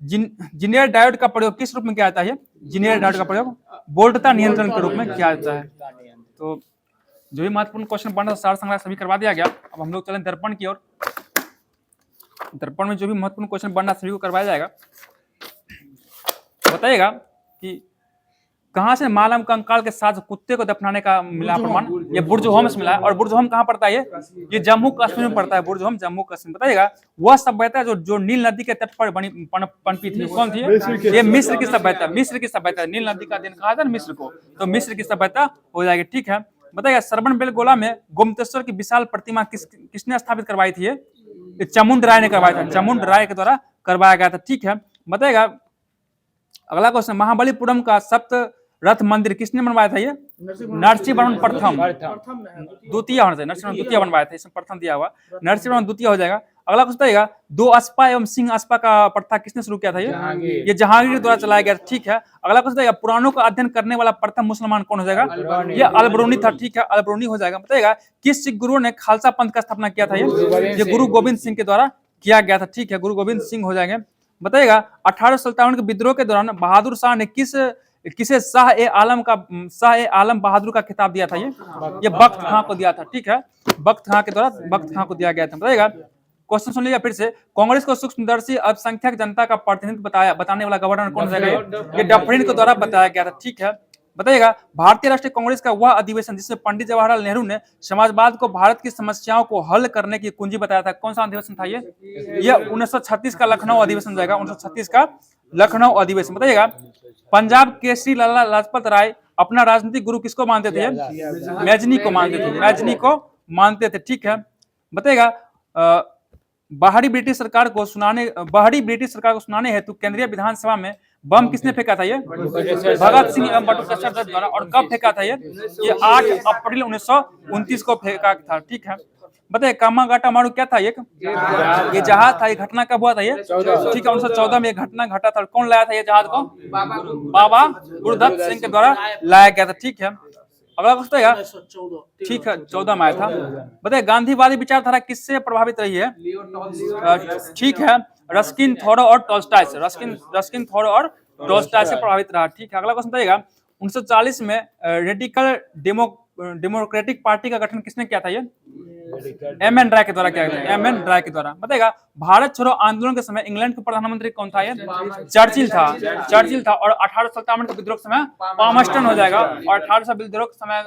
जीनियर डायोड का प्रयोग किस रूप में किया जाता है? जीनियर डायोड का प्रयोग वोल्टता नियंत्रण के रूप में किया जाता है। तो जो भी महत्वपूर्ण क्वेश्चन बन रहा सार संग्रह सभी करवा दिया गया। अब हम लोग चलें दर्पण की ओर। दर्पण में जो भी महत्वपूर्ण क्वेश्चन बन रहा सभी को करवाया जाएगा। बताइएगा कि कहां से मानव कंकाल के साथ कुत्ते को दफनाने का मिला प्रमाण? ये बुर्ज होम से मिला है। और बुर्ज होम कहाँ पड़ता है? ये जम्मू कश्मीर में पड़ता है। बुर्ज होम जम्मू कश्मीर। बताइएगा वह सभ्यता जो नील नदी के तट पर पनपी थी, कौन थी? ये मिस्र की सभ्यता। मिस्र की सभ्यता, नील नदी का दिन कहा था ना मिस्र को, तो मिस्र की सभ्यता हो जाएगी। ठीक है, बताइएगा श्रवण बेलगोला में गोमतेश्वर की विशाल प्रतिमा किसने स्थापित करवाई थी? ये चामुंड राय ने करवाया था। चामुंड राय के द्वारा करवाया गया था। ठीक है, बताइएगा अगला क्वेश्चन, महाबलीपुरम का सप्त रथ मंदिर किसने बनवाया था? ये नरसिंहवर्मन प्रथम द्वितीय होना चाहिए। नरसिंहवर्मन द्वितीय बनवाया था, इसमें प्रथम दिया हुआ, नरसिंहवर्मन द्वितीय हो जाएगा। अगला क्वेश्चन बताइएगा, 2 अस्पा एवं सिंह अस्पा का प्रथा किसने शुरू किया था? ये जहांगीर द्वारा चलाया गया। ठीक है, अगला क्वेश्चन बताइएगा, पुराणों का अध्ययन करने वाला प्रथम मुसलमान कौन हो जाएगा? ये अलबरूनी था। ठीक है, अलबरूनी हो जाएगा। बताइएगा किस सिख गुरु ने खालसा पंथ का स्थापना किया था? ये गुरु गोविंद सिंह के द्वारा किया गया था। ठीक है, गुरु गोविंद सिंह हो जाएंगे। बताइएगा 1857 के विद्रोह के दौरान बहादुर शाह ने किसे शाह ए आलम बहादुर का खिताब दिया था? ये बख्त खां को दिया था। ठीक है, बख्त खां के द्वारा बख्त खां को दिया गया था। बताइएगा क्वेश्चन सुन लीजिए फिर से, कांग्रेस को सूक्ष्मदर्शी अल्पसंख्यक जनता का प्रतिनिधित्व बताने वाला गवर्नर कौन है? ये डफरिन के द्वारा बताया गया था। ठीक है, बताइएगा भारतीय राष्ट्रीय कांग्रेस का वह अधिवेशन जिसमें पंडित जवाहरलाल नेहरू ने समाजवाद को भारत की समस्याओं को हल करने की कुंजी बताया था, कौन सा अधिवेशन था? ये 1936 का लखनऊ अधिवेशन जाएगा। 1936 का लखनऊ अधिवेशन। बताइएगा पंजाब केसरी लाला लाजपत राय अपना राजनीतिक गुरु किसको मानते थे? मैजनी को मानते थे। मैजनी को मानते थे। ठीक है, बताइएगा बाहरी ब्रिटिश सरकार को सुनाने हेतु केंद्रीय विधानसभा में बम किसने फेंका था? ये भगत सिंह एवं बटुकेश्वर दत्त द्वारा। और कब फेंका था? ये 8 अप्रैल 1929 को फेंका था। ठीक है, बताइए कामागाटा मारू क्या था? ये जहाज था। ये घटना कब हुआ था? ये ठीक है 1914 में ये घटना घटा था। कौन लाया था ये जहाज को? बाबा गुरुदत्त सिंह के द्वारा लाया गया था। ठीक है, अगला क्वेश्चन है, ठीक है 14 में आया था। बताइए गांधीवादी विचारधारा किससे प्रभावित रही है? ठीक है, रस्किन थॉरो और टॉल्स्टॉय से। रस्किन थॉरो और टॉल्स्टॉय से प्रभावित रहा। ठीक है, अगला क्वेश्चन बताइएगा 1940 में रेडिकल डेमोक्रेटिक पार्टी का गठन किसने किया था? ये एम.एन. राय के द्वारा किया गया। एम.एन. राय के द्वारा। बताइएगा भारत छोड़ो आंदोलन के समय इंग्लैंड के प्रधानमंत्री कौन था? ये चर्चिल था। और 1857 के विद्रोह के समय पामस्टन हो जाएगा। और 1800 विद्रोह के समय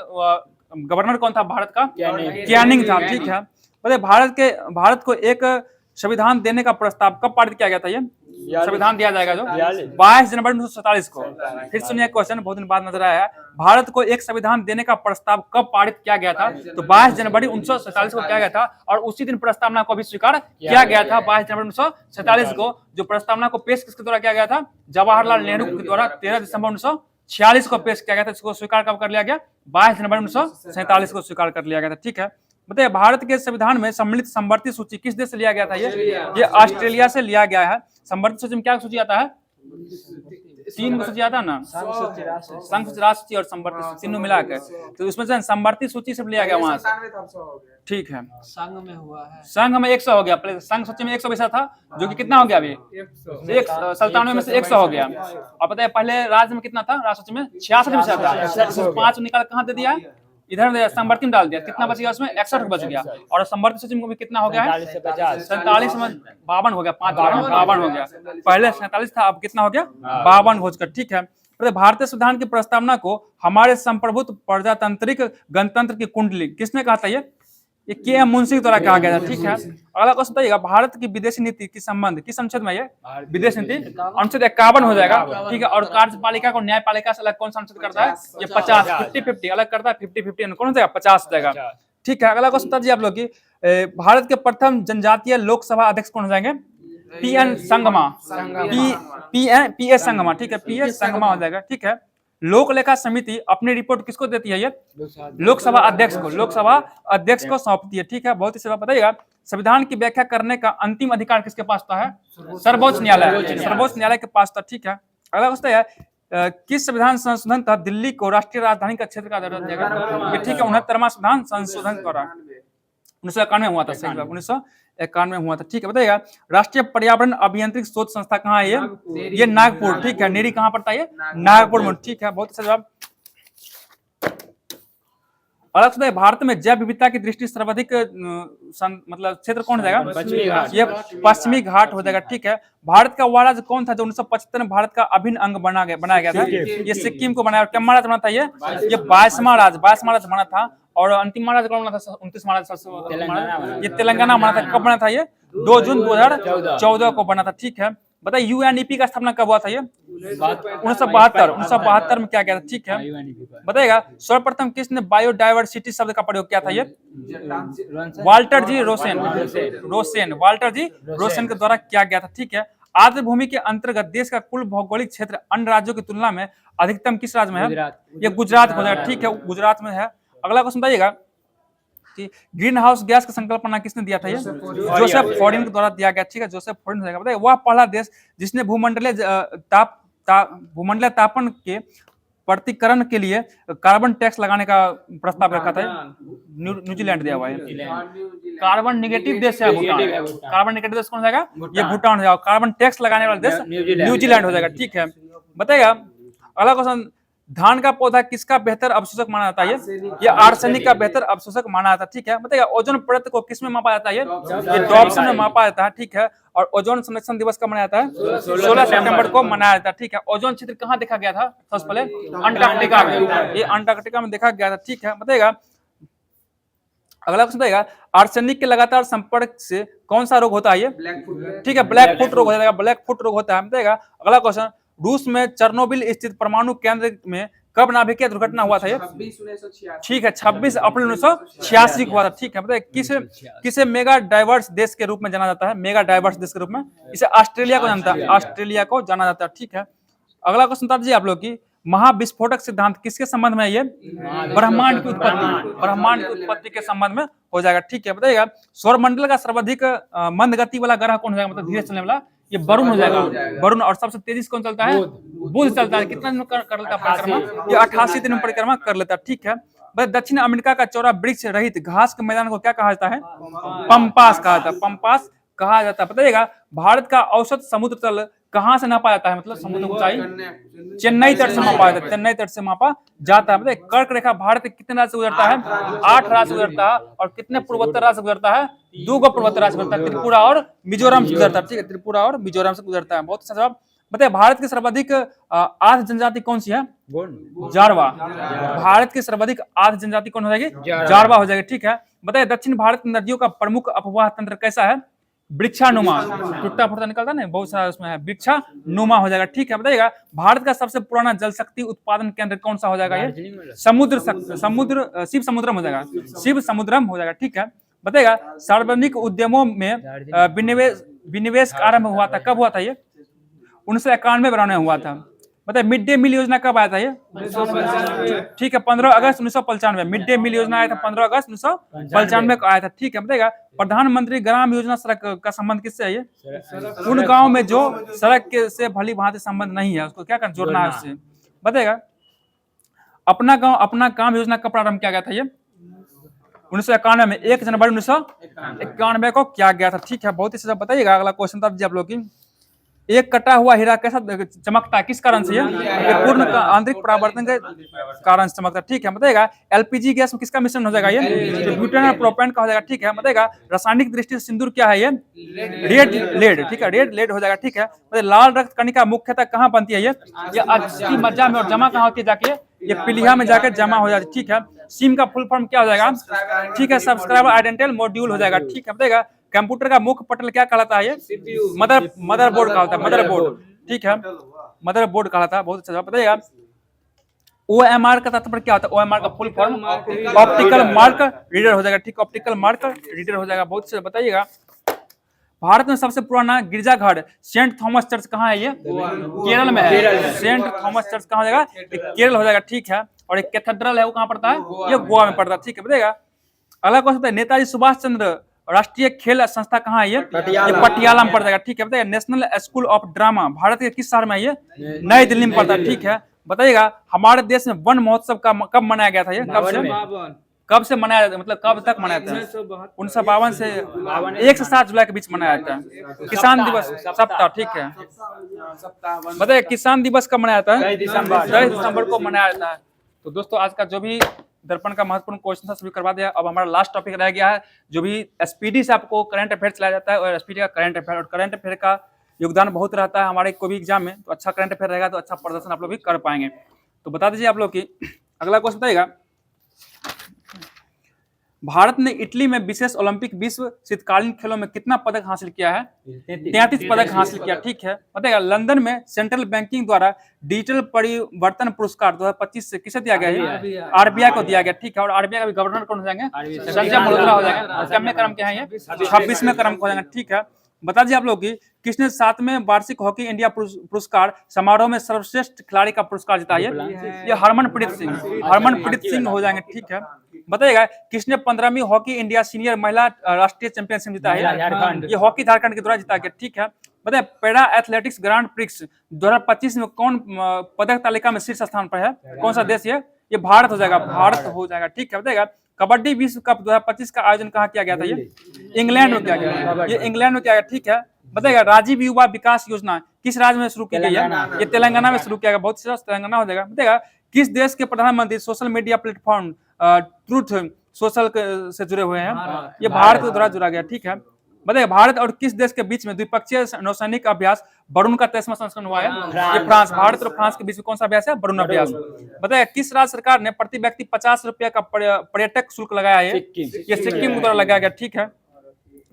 गवर्नर कौन था भारत का? कैनिंग था। ठीक है, बताइए भारत को एक संविधान देने का प्रस्ताव कब पारित किया गया था? ये संविधान दिया जाएगा जो 22 जनवरी 1947 को। फिर सुनिए क्वेश्चन, बहुत दिन बाद नजर आया है। भारत को एक संविधान देने का प्रस्ताव कब पारित किया गया था? तो 22 जनवरी 1947 को किया गया था। और उसी दिन प्रस्तावना को भी स्वीकार किया गया था 22 जनवरी 1947 को। जो प्रस्तावना को पेश किसके द्वारा किया गया था? जवाहरलाल नेहरू के द्वारा 13 दिसंबर 1946 को पेश किया गया था। इसको स्वीकार कब कर लिया गया? 22 जनवरी 1947 को स्वीकार कर लिया गया था। ठीक है, बताइए भारत के संविधान में सम्मिलित संवर्ती सूची किस देश से लिया गया था? ये ऑस्ट्रेलिया से लिया गया है। संवर्ती सूची में क्या सूची आता है? 3 सूची आता है ना, संघ राष्ट्र और संवर्ती सूची तीनों मिलाकर। तो इसमें से संवर्ती सूची से लिया गया वहां से। ठीक है, संघ में हुआ है। संघ में 100 हो गया। पहले संघ सूची में 100 था, जो कि कितना हो गया अभी? 97 में से 100 हो गया। और पता है पहले राज्य में कितना था? राज्य सूची में 66 विषय था। 5 निकाल कहाँ दे दिया? इधर समवर्ती में डाल दिया, कितना बच गया उसमें 61 बच गया, और समवर्ती सूची में भी कितना हो गया है 47 में 52 हो गया, 5 52 हो गया, पहले 47 था अब कितना हो गया 52 घोषकर। ठीक है, भारतीय संविधान की प्रस्तावना को हमारे संप्रभुत्व प्रजातांत्रिक गणतंत्र की कुंडली किसने कहा था? ये के एम मुंशी के द्वारा कहा गया था। ठीक है, अगला क्वेश्चन बताइएगा, भारत की विदेशी नीति की संबंध किस अनुच्छेद में? ये विदेश नीति अनुच्छेद 51 हो जाएगा। ठीक है, और कार्यपालिका को न्यायपालिका से अलग कौन सा अनुच्छेद करता है? ये 50 50-50 अलग करता है, 50-50 कौन हो जाएगा 50 हो जाएगा। ठीक है, अगला क्वेश्चन बता दीजिए आप लोग की, भारत के प्रथम जनजातीय लोकसभा अध्यक्ष कौन हो जाएंगे? पी.एन. संगमा, पी.एस. संगमा। ठीक है, पी.एस. संगमा हो जाएगा। ठीक है, लोक लेखा समिति अपनी रिपोर्ट किसको देती है? ये लोकसभा अध्यक्ष को, लोकसभा अध्यक्ष को सौंपती है। ठीक है, बहुत ही सेवा बताइएगा, संविधान की व्याख्या करने का अंतिम अधिकार किसके पास था? है सर्वोच्च न्यायालय, सर्वोच्च न्यायालय के पास था। ठीक है, अगला क्वेश्चन है, किस संविधान संशोधन तहत दिल्ली को राष्ट्रीय राजधानी का क्षेत्र का दर्जा दिया गया? ठीक है, 69वां संविधान संशोधन द्वारा 1991 हुआ था। सही बात, 1991 हुआ था। ठीक है, बताइएगा, राष्ट्रीय पर्यावरण अभियांत्रिक शोध संस्था कहाँ है? ये नागपुर। ठीक है, नेरी कहाँ पड़ता है? ये नागपुर में। ठीक है, बहुत अच्छा जवाब। अलग से भारत में जैव विविधता की दृष्टि सर्वाधिक मतलब क्षेत्र कौन हो जाएगा? ये पश्चिमी घाट हो जाएगा। ठीक है, भारत का वह राज्य कौन था जो 1975 में भारत का अभिन्न अंग बनाया गया था? ये सिक्किम को बनाया। क्या महाराज बना था? ये 22वां राज्य बना था, और अंतिम महाराज कौन बना था? 29वां महाराज ये तेलंगाना बना था। कब बना था? ये 2 जून 2014 को बना था। ठीक है, बताइए यूएनईपी का स्थापना कब हुआ था? ये 1972 में क्या गया था? ठीक है, बताइएगा, सर्वप्रथम किसने बायोडायवर्सिटी शब्द का प्रयोग किया था? ये Walter G Rosen, Walter G Rosen के द्वारा किया गया था। ठीक है, आर्द्र भूमि के अंतर्गत देश का कुल भौगोलिक क्षेत्र अन्य राज्यों की तुलना में अधिकतम किस राज्य में है? ये गुजरात हो जाएगा। ठीक है, गुजरात में है। अगला क्वेश्चन बताइएगा कि ग्रीन हाउस गैस का संकल्पना किसने दिया था? ये जोसेफ फॉरिन के द्वारा दिया गया। ठीक है, जोसेफ फॉरिन हो जाएगा। बताइए, वह पहला देश जिसने भूमंडलीय तापन के प्रतिकरण के लिए कार्बन टैक्स लगाने का प्रस्ताव रखा था? न्यूजीलैंड दिया हुआ है। कार्बन निगेटिव देश है भूटान। कार्बन निगेटिव देश कौन हो जाएगा? ये भूटान हो जाएगा। कार्बन टैक्स लगाने वाला देश न्यूजीलैंड हो जाएगा। ठीक है, बताइएगा, अगला क्वेश्चन, धान का पौधा किसका बेहतर अवशोषक माना जाता है? ये आर्सेनिक का बेहतर अवशोषक माना जाता है। ठीक है, बताइएगा, ओजोन परत को किस में मापा जाता है? ये डॉप्सन में मापा जाता है। ठीक है, और ओजोन संरक्षण दिवस कब मनाया जाता है? 16 सितंबर को मनाया जाता है। ठीक है, ओजोन क्षेत्र कहाँ देखा गया था? सबसे पहले अंटार्कटिका में। ये अंटार्कटिका में देखा गया था। ठीक है, बताइएगा, अगला क्वेश्चन बताइएगा, आर्सेनिक के लगातार संपर्क से कौन सा रोग होता है? ये ठीक है, ब्लैक फुट रोग हो जाएगा। ब्लैक फुट रोग होता है। बताइएगा, अगला क्वेश्चन, रूस में चेर्नोबिल स्थित परमाणु केंद्र में कब नाभिकीय दुर्घटना हुआ था? ये ठीक है, 26 अप्रैल 1986 को हुआ था। ठीक है, बताइए, किसे मेगा डाइवर्स देश के रूप में जाना जाता है? मेगा डाइवर्स देश के रूप में इसे ऑस्ट्रेलिया को जानता है, ऑस्ट्रेलिया को जाना जाता है। ठीक है, अगला क्वेश्चन बता दीजिए आप लोग की, महाविस्फोटक सिद्धांत किसके संबंध में? ये ब्रह्मांड की उत्पत्ति के संबंध में हो जाएगा। ठीक है, बताइएगा, सौरमंडल का सर्वाधिक मंद गति वाला ग्रह कौन हो जाएगा? मतलब धीरे चलने वाला? ये वरुण हो जाएगा, वरुण। और सबसे तेजी से कौन चलता है? बुध चलता है। कितना दिन कर लेता है परिक्रमा? ये 88 दिन में परिक्रमा कर लेता है। ठीक है, दक्षिण अमेरिका का चौड़ा वृक्ष रहित घास के मैदान को क्या कहा जाता है? पंपास कहा जाता है। पंपास कहा जाता है। बताइएगा, भारत का औसत समुद्र तल कहाँ से नापा जाता है? मतलब समुद्र ऊंचाई चेन्नई तट से मापा जाता है। चेन्नई तट से मापा जाता है। बताइए, कर्क रेखा भारत के कितने राज्य से गुजरता है? 8 राज्य से गुजरता है। और कितने पूर्वोत्तर राज्य से गुजरता है? 2 पूर्वोत्तर राज्य से गुजरता है, त्रिपुरा और मिजोरम से गुजरता है। ठीक है, त्रिपुरा और मिजोरम से गुजरता है। बहुत अच्छा जवाब। बताइए, भारत की सर्वाधिक आर्द्र जनजाति कौन सी है? जारवा। भारत की सर्वाधिक आर्द्र जनजाति कौन हो जाएगी? जारवा हो जाएगी। ठीक है, बताइए, दक्षिण भारत की नदियों का प्रमुख अपवाह तंत्र कैसा है? वृक्षानुमा। टूटा फूटा निकलता है ना, बहुत सारा उसमें है, वृक्षानुमा हो जाएगा। ठीक है, बताइएगा, भारत का सबसे पुराना जल शक्ति उत्पादन केंद्र कौन सा हो जाएगा? ये शिव समुद्रम हो जाएगा। शिव समुद्रम हो जाएगा। ठीक है, बताइएगा, सार्वजनिक उद्यमों में विनिवेश का आरंभ हुआ था? कब हुआ था? ये 1991 में हुआ था। बताइए, मिड डे मील योजना कब आया था? ये ठीक है, 15 अगस्त 1995। मिड डे मील योजना आया था 15 अगस्त 1995 को आया था। ठीक है, बताइएगा, प्रधानमंत्री ग्राम योजना सड़क का संबंध किससे है? ये उन गांव में जो सड़क से भली भांति संबंध नहीं है, उसको क्या कर जोड़ना है उससे। बताइएगा, अपना गांव अपना काम योजना कब प्रारंभ किया गया था? ये 1991 में, 1 जनवरी 1991 को किया गया था। ठीक है, बहुत ही अच्छा। बताइएगा, अगला क्वेश्चन था आप लोग की, एक कटा हुआ हीरा कैसा चमकता है, किस कारण से? ये पूर्ण आंतरिक परावर्तन के कारण से चमकता है, ठीक है। बताइएगा एलपीजी गैस में किसका मिश्रण हो जाएगा? ये ब्यूटेन और प्रोपेन का हो जाएगा, ठीक है। बताइएगा रासायनिक दृष्टि से सिंदूर क्या है? ये रेड लेड, ठीक है, रेड लेड हो जाएगा, ठीक है। लाल रक्त कणिका मुख्यतः कहाँ बनती है? ये अस्थि मज्जा में, और जमा कहाँ होती है जाके? ये पीलिया में जाकर जमा हो जाती है, ठीक है। सिम का फुल फॉर्म क्या हो जाएगा? ठीक है, सब्सक्राइबर आइडेंटिटी मॉड्यूल हो जाएगा, ठीक है। बताइएगा कंप्यूटर का मुख्य पटल क्या कहलाता है? ये मदरबोर्ड कहलाता है, मदरबोर्ड, ठीक है, मदरबोर्ड कहलाता है। बहुत अच्छा जवाब। बताइएगा OMR का तात्पर्य क्या होता है? OMR का full form optical mark reader हो जाएगा, ठीक, ऑप्टिकल मार्क रीडर हो जाएगा। बहुत अच्छा बताइएगा भारत में सबसे पुराना गिरजाघर सेंट थॉमस चर्च कहाँ है? ये केरल में है। सेंट थॉमस चर्च कहाँ हो जाएगा? केरल हो जाएगा, ठीक है। और एक कैथेड्रल है वो कहाँ पड़ता है? ये गोवा में पड़ता है, ठीक है। बताइएगा अगला क्वेश्चन है नेताजी सुभाष चंद्र राष्ट्रीय खेल संस्था कहाँ है? ये पटियाला में पड़ जाएगा, ठीक है। बताइए national school of drama Bharat के किस शहर में है? ये नई दिल्ली में पड़ता है, ठीक है। बताइएगा हमारे देश में वन महोत्सव का कब मनाया गया था? ये कब से मनाया जाता है, मतलब कब तक मनाया जाता है? 1952 से 1 से 7 जुलाई के बीच मनाया जाता है। किसान दिवस सप्ताह, ठीक है। बताइए किसान दिवस कब मनाया जाता है? 10 दिसंबर को मनाया जाता है। तो दोस्तों आज का जो भी दर्पण का महत्वपूर्ण क्वेश्चन था सभी करवा दिया। अब हमारा लास्ट टॉपिक रह गया है जो भी एसपीडी से आपको करंट अफेयर चलाया जाता है, और एसपीडी का करंट अफेयर, और करंट अफेयर का योगदान बहुत रहता है हमारे कोई भी एग्जाम में। तो अच्छा करंट अफेयर रहेगा तो अच्छा प्रदर्शन आप लोग भी कर पाएंगे। तो बता दीजिए आप लोग की अगला क्वेश्चन बताइएगा भारत ने इटली में विशेष ओलंपिक विश्व शीतकालीन खेलों में कितना पदक हासिल किया है? 33 पदक हासिल किया, ठीक है। बताइएगा लंदन में सेंट्रल बैंकिंग द्वारा डिजिटल परिवर्तन पुरस्कार 2025 से किसे दिया गया है? आरबीआई को दिया गया, ठीक है। और आरबीआई का भी गवर्नर कौन हो जाएंगे? संजय मल्होत्रा हो जाएंगे। कितने क्रम के हैं ये? 26वें क्रम हो जाएंगे, ठीक है। बता दीजिए आप लोग की किसने 7वें वार्षिक हॉकी इंडिया पुरस्कार समारोह में सर्वश्रेष्ठ खिलाड़ी का पुरस्कार जीता है? ये हरमनप्रीत सिंह हो जाएंगे, ठीक है। बताइएगा किसने 15वीं हॉकी इंडिया सीनियर महिला राष्ट्रीय चैंपियनशिप जीता है? ये हॉकी झारखंड के द्वारा जीता गया, ठीक है। बताइए पैरा एथलेटिक्स ग्रांड प्रिक्स 2025 में कौन पदक तालिका में शीर्ष स्थान पर है? कौन सा देश? ये भारत हो जाएगा, भारत हो जाएगा, ठीक है। बताइएगा कबड्डी विश्व कप 2025 का आयोजन कहाँ किया गया था? ये इंग्लैंड में किया गया, ये इंग्लैंड में किया गया, ठीक है। बताइएगा राजीव युवा विकास योजना किस राज्य में शुरू की गई है? ये तेलंगाना में शुरू किया गया, बहुत तेलंगाना हो जाएगा। बताइएगा किस देश के प्रधानमंत्री social media platform truth social से जुड़े हुए हैं? ये भारत के द्वारा जुड़ा गया, ठीक है। बताइए भारत और किस देश के बीच में द्विपक्षीय नौसैनिक अभ्यास वरुण का 23वां संस्करण हुआ है? ये फ्रांस, भारत और फ्रांस के बीच में कौन सा अभ्यास है? वरुण अभ्यास। बताइए किस राज्य सरकार ने प्रति व्यक्ति 50 रुपया का पर्यटक शुल्क लगाया है? ये सिक्किम द्वारा लगाया गया, ठीक है।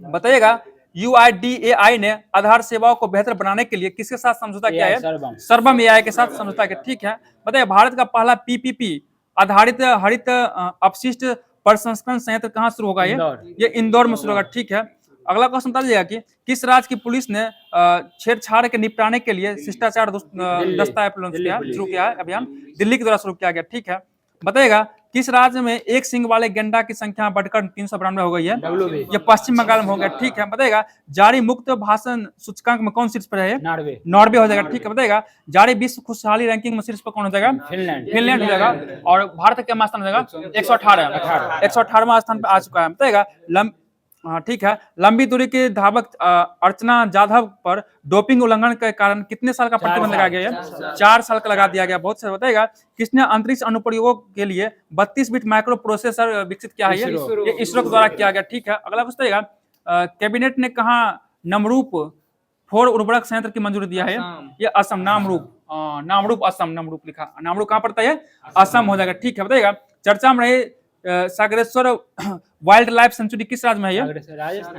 बताइएगा UIDAI ने आधार सेवाओं को बेहतर बनाने के लिए किसके साथ समझौता किया है? सर्वम AI के साथ समझौता किया, ठीक है। बताइए भारत का पहला PPP आधारित हरित अपशिष्ट प्रसंस्करण संयंत्र कहाँ शुरू होगा? ये इंदौर में शुरू होगा, ठीक है। अगला क्वेश्चन बता दीजिएगा कि किस राज्य की पुलिस ने छेड़छाड़ के निपटाने के लिए शिष्टाचार दस्तावेज शुरू किया है अभियान? दिल्ली के द्वारा शुरू किया गया, ठीक है। बताइएगा किस राज्य में एक सिंग वाले गेंडा की संख्या बढ़कर 392 हो गई है? ये पश्चिम बंगाल में हो गया, ठीक है। बताइएगा जारी मुक्त भाषण सूचकांक में कौन शीर्ष पर है? नॉर्वे हो जाएगा, ठीक है। बताइएगा जारी विश्व खुशहाली रैंकिंग में शीर्ष पर कौन हो जाएगा? फिनलैंड हो जाएगा। और भारत का स्थान हो जाएगा 118वां स्थान पर आ चुका है। बताइएगा ठीक है। लंबी दूरी के धावक अर्चना जाधव पर डोपिंग उल्लंघन के कारण कितने साल का प्रतिबंध लगाया गया है? 4 साल का लगा दिया गया, बहुत से बताएगा। किसने अंतरिक्ष अनुप्रयोगों के लिए 32 बिट माइक्रो प्रोसेसर विकसित किया है? ये इसरो के द्वारा किया गया, ठीक है। अगला पूछेगा कैबिनेट ने कहा नमरूप 4 उर्वरक संयंत्र की मंजूरी दिया है? ये असम, नामरूप असम, नामरूप लिखा, नामरूप कहाँ पड़ता है? असम हो जाएगा, ठीक है। बताइएगा चर्चा में रहे सागरेश्वर वाइल्ड लाइफ सेंचुरी किस राज्य में है?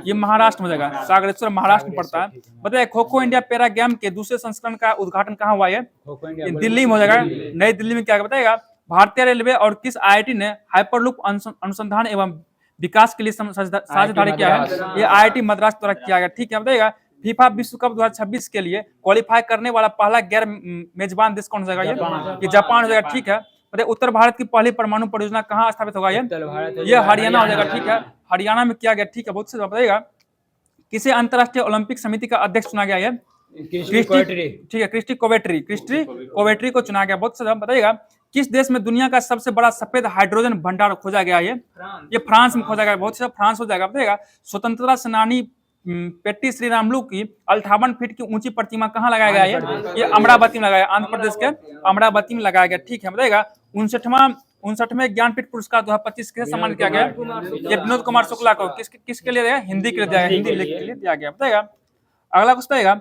ये महाराष्ट्र में हो जाएगा, सागरेश्वर महाराष्ट्र में पड़ता है। बताइए kho kho India para game के दूसरे संस्करण का उद्घाटन कहाँ हुआ है? ये दिल्ली में हो जाएगा, नई दिल्ली में। क्या बताएगा भारतीय रेलवे और किस IIT ने हाइपरलूप अनुसंधान एवं विकास के लिए साझेदारी किया है? ये IIT मद्रास द्वारा किया गया, ठीक है। बताइएगा फीफा विश्व कप 2026 के लिए क्वालिफाई करने वाला पहला गैर मेजबान देश कौन हो जाएगा? ये जापान हो जाएगा, ठीक है। उत्तर भारत की पहली परमाणु परियोजना कहाँ स्थापित होगा? ये हरियाणा हो जाएगा, ठीक है। हरियाणा में किया गया, ठीक है। बहुत से बताइएगा किसे अंतरराष्ट्रीय ओलंपिक समिति का अध्यक्ष चुना गया है? ठीक है, क्रिस्टी कोवेट्री को चुना गया, बहुत से बताइएगा। किस देश में दुनिया का सबसे बड़ा सफेद हाइड्रोजन भंडार खोजा गया है? ये फ्रांस में खोजा गया, बहुत से फ्रांस हो जाएगा। बताइएगा स्वतंत्रता सेनानी पेट्टी श्री रामुलु की 58 फीट की ऊंची प्रतिमा कहाँ लगाया गया है? ये अमरावती में लगाया, आंध्र प्रदेश के अमरावती में लगाया गया। ठीक है, बताइएगा 59वें ज्ञानपीठ पुरस्कार 2025 के सम्मानित किया गया। ये विनोद कुमार शुक्ला को किसके लिए दिया? हिंदी के लिए दिया गया, हिंदी लेख के लिए दिया गया। बताइएगा अगला क्वेश्चन बताइएगा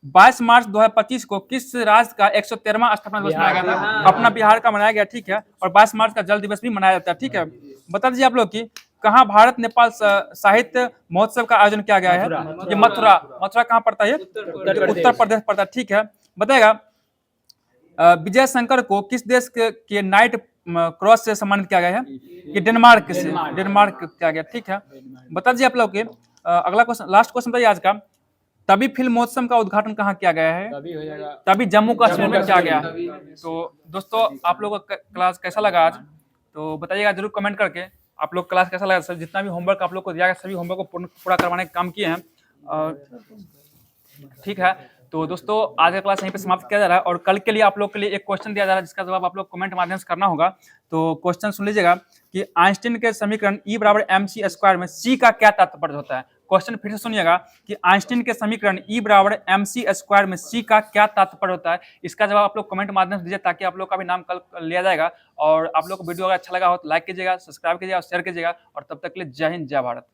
22 मार्च 2025 को किस राज्य का 113वां स्थापना दिवस मनाया गया था? अपना बिहार का मनाया गया। ठीक है, और 22 मार्च का जल दिवस भी मनाया जाता है। ठीक है, बता दीजिए आप लोग की कहाँ भारत नेपाल साहित्य महोत्सव का आयोजन किया गया है? ये मथुरा कहाँ पड़ता है? उत्तर प्रदेश पड़ता है। ठीक है, बताएगा विजय शंकर को किस देश के नाइट क्रॉस से सम्मानित किया गया है? ये डेनमार्क किया गया। ठीक है, बता दीजिए आप लोग के अगला क्वेश्चन, लास्ट क्वेश्चन बताइए आज का, तभी फिल्म महोत्सव का उद्घाटन कहाँ किया गया है? तभी जम्मू कश्मीर में किया गया। तो दोस्तों आप लोगों का क्लास कैसा लगा आज? तो बताइएगा जरूर कमेंट करके, आप लोग क्लास कैसा लगा? सर जितना भी होमवर्क आप लोग को दिया गया सभी होमवर्क को पूरा करवाने का काम किए हैं। ठीक है, तो दोस्तों आज का क्लास यहीं पे समाप्त किया जा रहा है और कल के लिए आप लोग के लिए एक क्वेश्चन दिया जा रहा है जिसका जवाब आप लोग कमेंट माध्यम से करना होगा। तो क्वेश्चन सुन लीजिएगा कि आइंस्टीन के समीकरण E बराबर mc स्क्वायर में C का क्या तात्पर्य होता है? क्वेश्चन फिर से सुनिएगा कि आइंस्टीन के समीकरण E बराबर mc स्क्वायर में C का क्या तात्पर्य होता है? इसका जवाब आप लोग कमेंट माध्यम से दीजिए ताकि आप लोग का भी नाम कल लिया जाएगा। और आप लोग को वीडियो अगर अच्छा लगा हो तो लाइक कीजिएगा, सब्सक्राइब कीजिएगा और शेयर कीजिएगा। और तब तक के लिए जय हिंद, जय भारत।